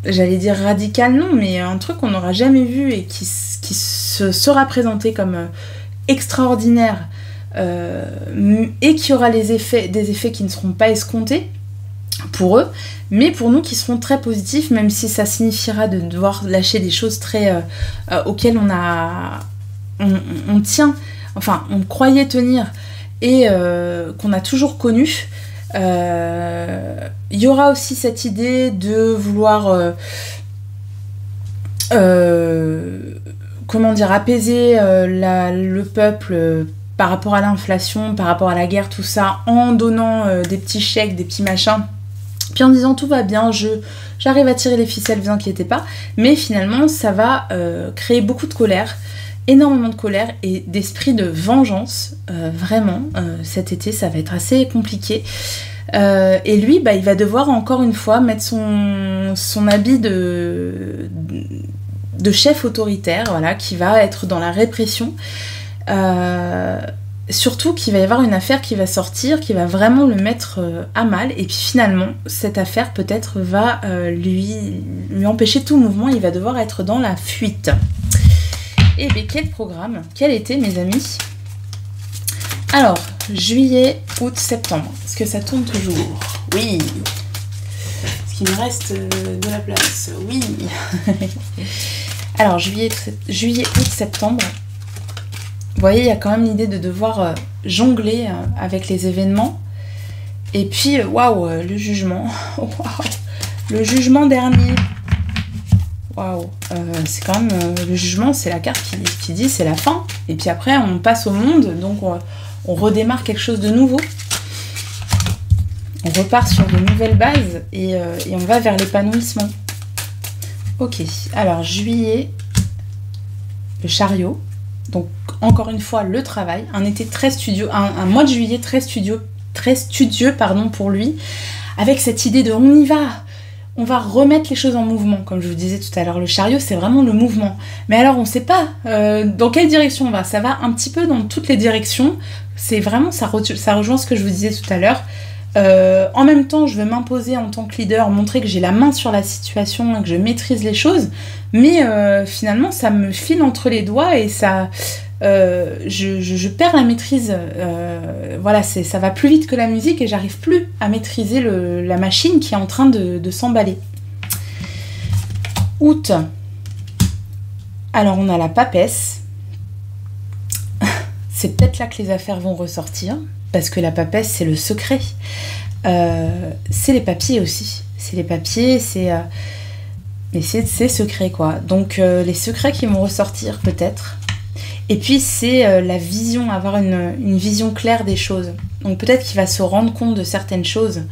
j'allais dire radical, non, mais un truc qu'on n'aura jamais vu et qui se sera présenté comme extraordinaire, et qui aura des effets qui ne seront pas escomptés pour eux, mais pour nous qui seront très positifs, même si ça signifiera de devoir lâcher des choses très auxquelles on tient, enfin on croyait tenir et qu'on a toujours connu. Il y aura aussi cette idée de vouloir comment dire, apaiser le peuple par rapport à l'inflation, par rapport à la guerre, tout ça, en donnant des petits chèques, des petits machins Puis en disant tout va bien, j'arrive à tirer les ficelles, vous inquiétez pas. Mais finalement, ça va créer beaucoup de colère, énormément de colère et d'esprit de vengeance. Vraiment, cet été, ça va être assez compliqué. Et lui, il va devoir encore une fois mettre son habit de chef autoritaire, voilà, qui va être dans la répression. Surtout qu'il va y avoir une affaire qui va sortir, qui va vraiment le mettre à mal, et puis finalement, cette affaire peut-être va lui empêcher tout mouvement, il va devoir être dans la fuite. Et bien quel programme, quel été mes amis? Alors, juillet, août, septembre, est-ce que ça tourne toujours? Oui. Est-ce qu'il me reste de la place? Oui. Alors, juillet, août, septembre. Vous voyez, il y a quand même l'idée de devoir jongler avec les événements. Et puis, waouh, le jugement. Waouh, le jugement dernier. Waouh, c'est quand même... le jugement, c'est la carte qui dit c'est la fin. Et puis après, on passe au monde, donc on redémarre quelque chose de nouveau. On repart sur de nouvelles bases et on va vers l'épanouissement. Ok, alors juillet, le chariot. Donc encore une fois le travail, un été très studieux, un mois de juillet très studieux pour lui, avec cette idée de on va remettre les choses en mouvement, comme je vous disais tout à l'heure, le chariot c'est vraiment le mouvement. Mais alors on ne sait pas dans quelle direction on va, ça va un petit peu dans toutes les directions, c'est vraiment, ça rejoint ce que je vous disais tout à l'heure. En même temps, je veux m'imposer en tant que leader, montrer que j'ai la main sur la situation et que je maîtrise les choses, mais finalement, ça me file entre les doigts et ça, je perds la maîtrise. Voilà, ça va plus vite que la musique et j'arrive plus à maîtriser la machine qui est en train de s'emballer. Août. Alors, on a la papesse. C'est peut-être là que les affaires vont ressortir. Parce que la papesse, c'est le secret. C'est les papiers aussi. C'est les papiers, mais c'est secret, quoi. Donc, les secrets qui vont ressortir, peut-être. Et puis, c'est la vision, avoir une vision claire des choses. Donc, peut-être qu'il va se rendre compte de certaines choses.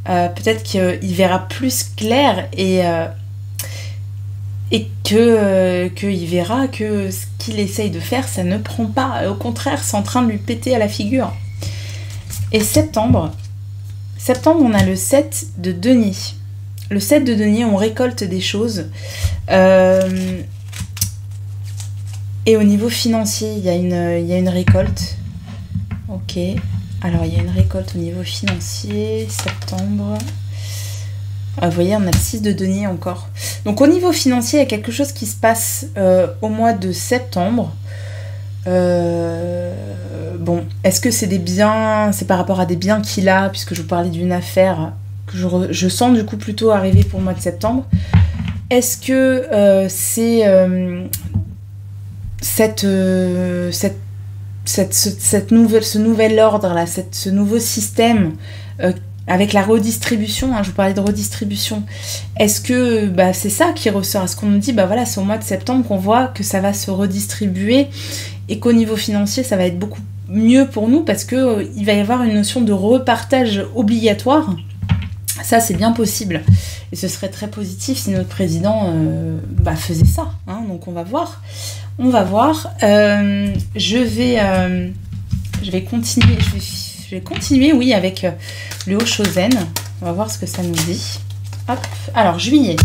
Peut-être qu'il verra plus clair et qu'il verra que ce qu'il essaye de faire, ça ne prend pas. Au contraire, c'est en train de lui péter à la figure. Et septembre, on a le 7 de denier. Le 7 de denier, on récolte des choses. Et au niveau financier, il y a une récolte. Ok. Alors, il y a une récolte au niveau financier, septembre. Vous voyez, on a le 6 de denier encore. Donc, au niveau financier, il y a quelque chose qui se passe au mois de septembre. Bon, est-ce que c'est des biens, c'est par rapport à des biens qu'il a, puisque je vous parlais d'une affaire que je sens du coup plutôt arriver pour le mois de septembre. Est-ce que c'est ce nouvel ordre là, ce nouveau système avec la redistribution, hein, je vous parlais de redistribution, est-ce que c'est ça qui ressort? Est-ce qu'on nous dit voilà, c'est au mois de septembre qu'on voit que ça va se redistribuer et qu'au niveau financier ça va être beaucoup mieux pour nous parce que il va y avoir une notion de repartage obligatoire? Ça c'est bien possible et ce serait très positif si notre président faisait ça, hein. Donc on va voir. Je vais continuer oui avec le Haut-Chosen. On va voir ce que ça nous dit. Hop. Alors juillet,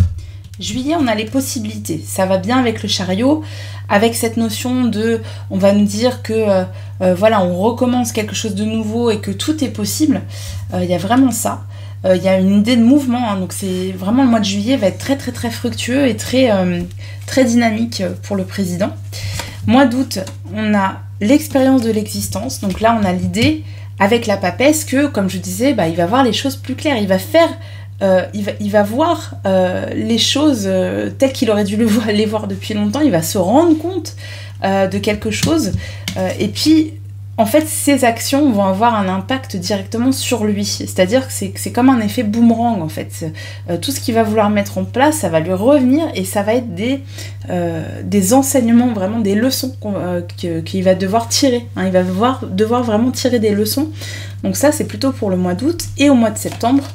on a les possibilités. Ça va bien avec le chariot, avec cette notion de, on va nous dire que voilà, on recommence quelque chose de nouveau et que tout est possible. Il y a vraiment ça. Il y a une idée de mouvement, hein, donc c'est vraiment le mois de juillet va être très très très fructueux et très, très dynamique pour le président. Mois d'août, on a l'expérience de l'existence, donc là on a l'idée avec la papesse que, comme je disais, il va voir les choses plus claires, il va faire, il va voir les choses telles qu'il aurait dû les voir depuis longtemps, il va se rendre compte de quelque chose, et puis en fait, ces actions vont avoir un impact directement sur lui. C'est-à-dire que c'est comme un effet boomerang, en fait. Tout ce qu'il va vouloir mettre en place, ça va lui revenir et ça va être des enseignements, vraiment des leçons qu'il va devoir tirer. Hein. Il va devoir vraiment tirer des leçons. Donc ça, c'est plutôt pour le mois d'août. Et au mois de septembre,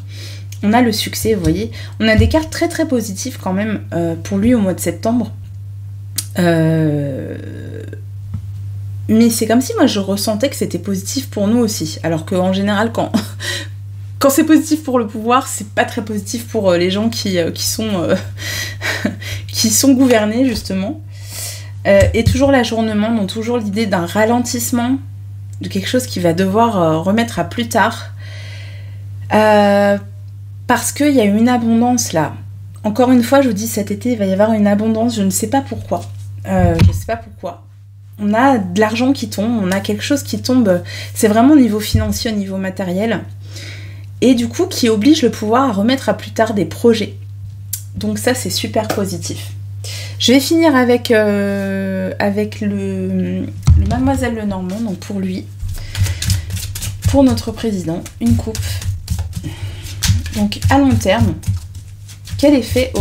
on a le succès, vous voyez. On a des cartes très très positives quand même pour lui au mois de septembre. Mais c'est comme si moi je ressentais que c'était positif pour nous aussi. Alors qu'en général, quand c'est positif pour le pouvoir, c'est pas très positif pour les gens qui sont gouvernés, justement. Et toujours l'ajournement, donc toujours l'idée d'un ralentissement, de quelque chose qui va devoir remettre à plus tard. Parce qu'il y a une abondance là. Encore une fois, je vous dis, cet été, il va y avoir une abondance, je ne sais pas pourquoi. On a de l'argent qui tombe, on a quelque chose qui tombe, c'est vraiment au niveau financier, au niveau matériel. Et du coup, qui oblige le pouvoir à remettre à plus tard des projets. Donc ça, c'est super positif. Je vais finir avec le Mademoiselle Lenormand, donc pour lui, pour notre président, une coupe. Donc à long terme, quel effet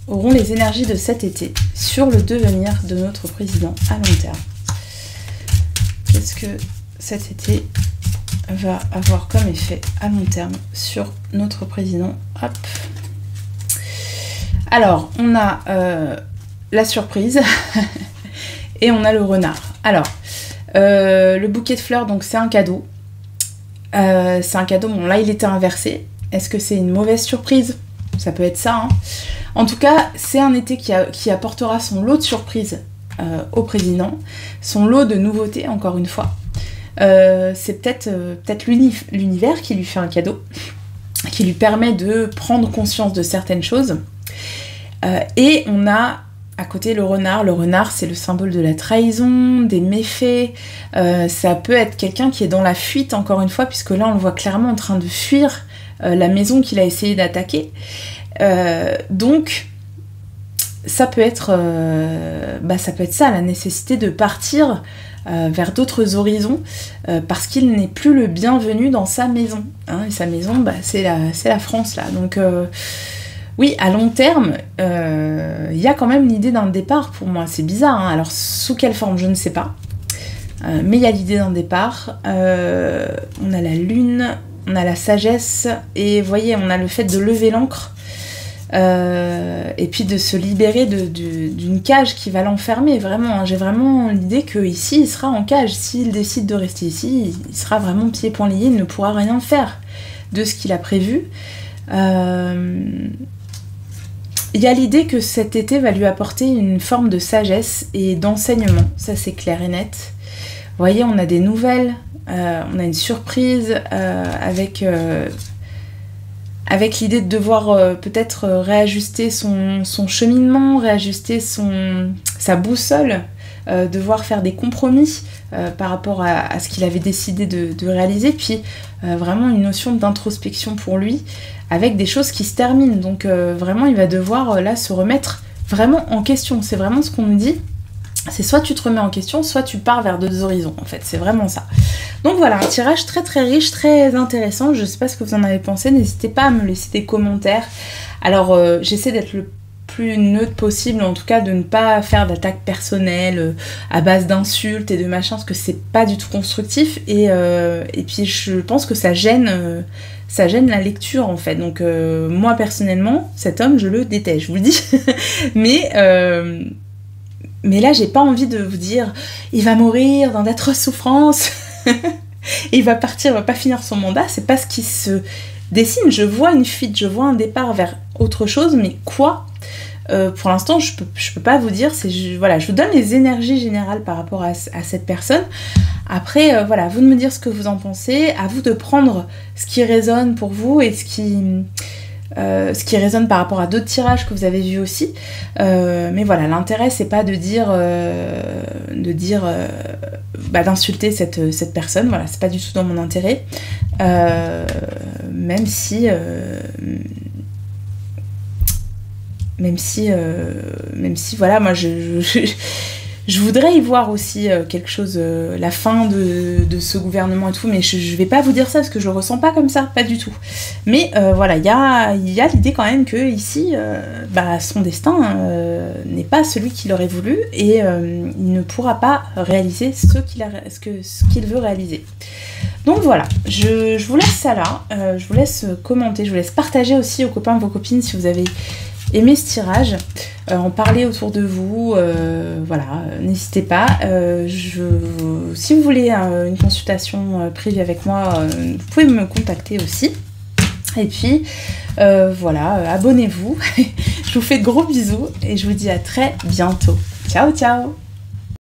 auront les énergies de cet été sur le devenir de notre président à long terme? Qu'est-ce que cet été va avoir comme effet à long terme sur notre président? Hop. Alors, on a la surprise et on a le renard. Alors, le bouquet de fleurs, donc c'est un cadeau. C'est un cadeau, bon là il était inversé. Est-ce que c'est une mauvaise surprise? Ça peut être ça, hein. En tout cas, c'est un été qui apportera son lot de surprises au président, son lot de nouveautés, encore une fois. C'est peut-être l'univers qui lui fait un cadeau, qui lui permet de prendre conscience de certaines choses. Et on a à côté le renard. Le renard, c'est le symbole de la trahison, des méfaits. Ça peut être quelqu'un qui est dans la fuite, encore une fois, puisque là, on le voit clairement en train de fuir la maison qu'il a essayé d'attaquer. Donc, ça peut être ça, la nécessité de partir vers d'autres horizons, parce qu'il n'est plus le bienvenu dans sa maison. Hein, et sa maison, c'est la France, là. Donc, oui, à long terme, il y a quand même l'idée d'un départ pour moi. C'est bizarre, hein. Alors, sous quelle forme, je ne sais pas. Mais il y a l'idée d'un départ. On a la lune, on a la sagesse, et vous voyez, on a le fait de lever l'ancre. Et puis de se libérer d'une cage qui va l'enfermer, vraiment, hein. J'ai vraiment l'idée qu'ici il sera en cage. S'il décide de rester ici, il sera vraiment pieds-poings liés, il ne pourra rien faire de ce qu'il a prévu. Il y a l'idée que cet été va lui apporter une forme de sagesse et d'enseignement, ça c'est clair et net. Vous voyez, on a des nouvelles, on a une surprise avec l'idée de devoir peut-être réajuster son cheminement, réajuster sa boussole, devoir faire des compromis par rapport à ce qu'il avait décidé de réaliser, puis vraiment une notion d'introspection pour lui, avec des choses qui se terminent. Donc vraiment, il va devoir là se remettre vraiment en question. C'est vraiment ce qu'on nous dit. C'est soit tu te remets en question, soit tu pars vers d'autres horizons, en fait. C'est vraiment ça. Donc voilà, un tirage très très riche, très intéressant. Je sais pas ce que vous en avez pensé. N'hésitez pas à me laisser des commentaires. Alors, j'essaie d'être le plus neutre possible, en tout cas de ne pas faire d'attaques personnelles à base d'insultes et de machin, parce que c'est pas du tout constructif. Et puis, je pense que ça gêne la lecture, en fait. Donc, moi, personnellement, cet homme, je le déteste, je vous le dis. Mais là, j'ai pas envie de vous dire il va mourir dans d'atroces souffrances, et il va partir, il va pas finir son mandat. C'est pas ce qui se dessine. Je vois une fuite, je vois un départ vers autre chose, mais quoi? Pour l'instant, je peux pas vous dire. Voilà, je vous donne les énergies générales par rapport à cette personne. Après, voilà, à vous de me dire ce que vous en pensez, à vous de prendre ce qui résonne pour vous et ce qui résonne par rapport à d'autres tirages que vous avez vus aussi. Mais voilà, l'intérêt, c'est pas d'insulter cette personne. Voilà, c'est pas du tout dans mon intérêt. Même si voilà, moi je Je voudrais y voir aussi quelque chose, la fin de ce gouvernement et tout, mais je vais pas vous dire ça parce que je le ressens pas comme ça, pas du tout. Mais voilà, il y a l'idée quand même que ici, son destin n'est pas celui qu'il aurait voulu et il ne pourra pas réaliser ce qu'il veut réaliser. Donc voilà, je vous laisse ça là, je vous laisse commenter, je vous laisse partager aussi aux copains, vos copines si vous avez aimé ce tirage, en parler autour de vous, voilà, n'hésitez pas. Si vous voulez une consultation privée avec moi, vous pouvez me contacter aussi. Et puis voilà, abonnez-vous. Je vous fais de gros bisous et je vous dis à très bientôt. Ciao ciao.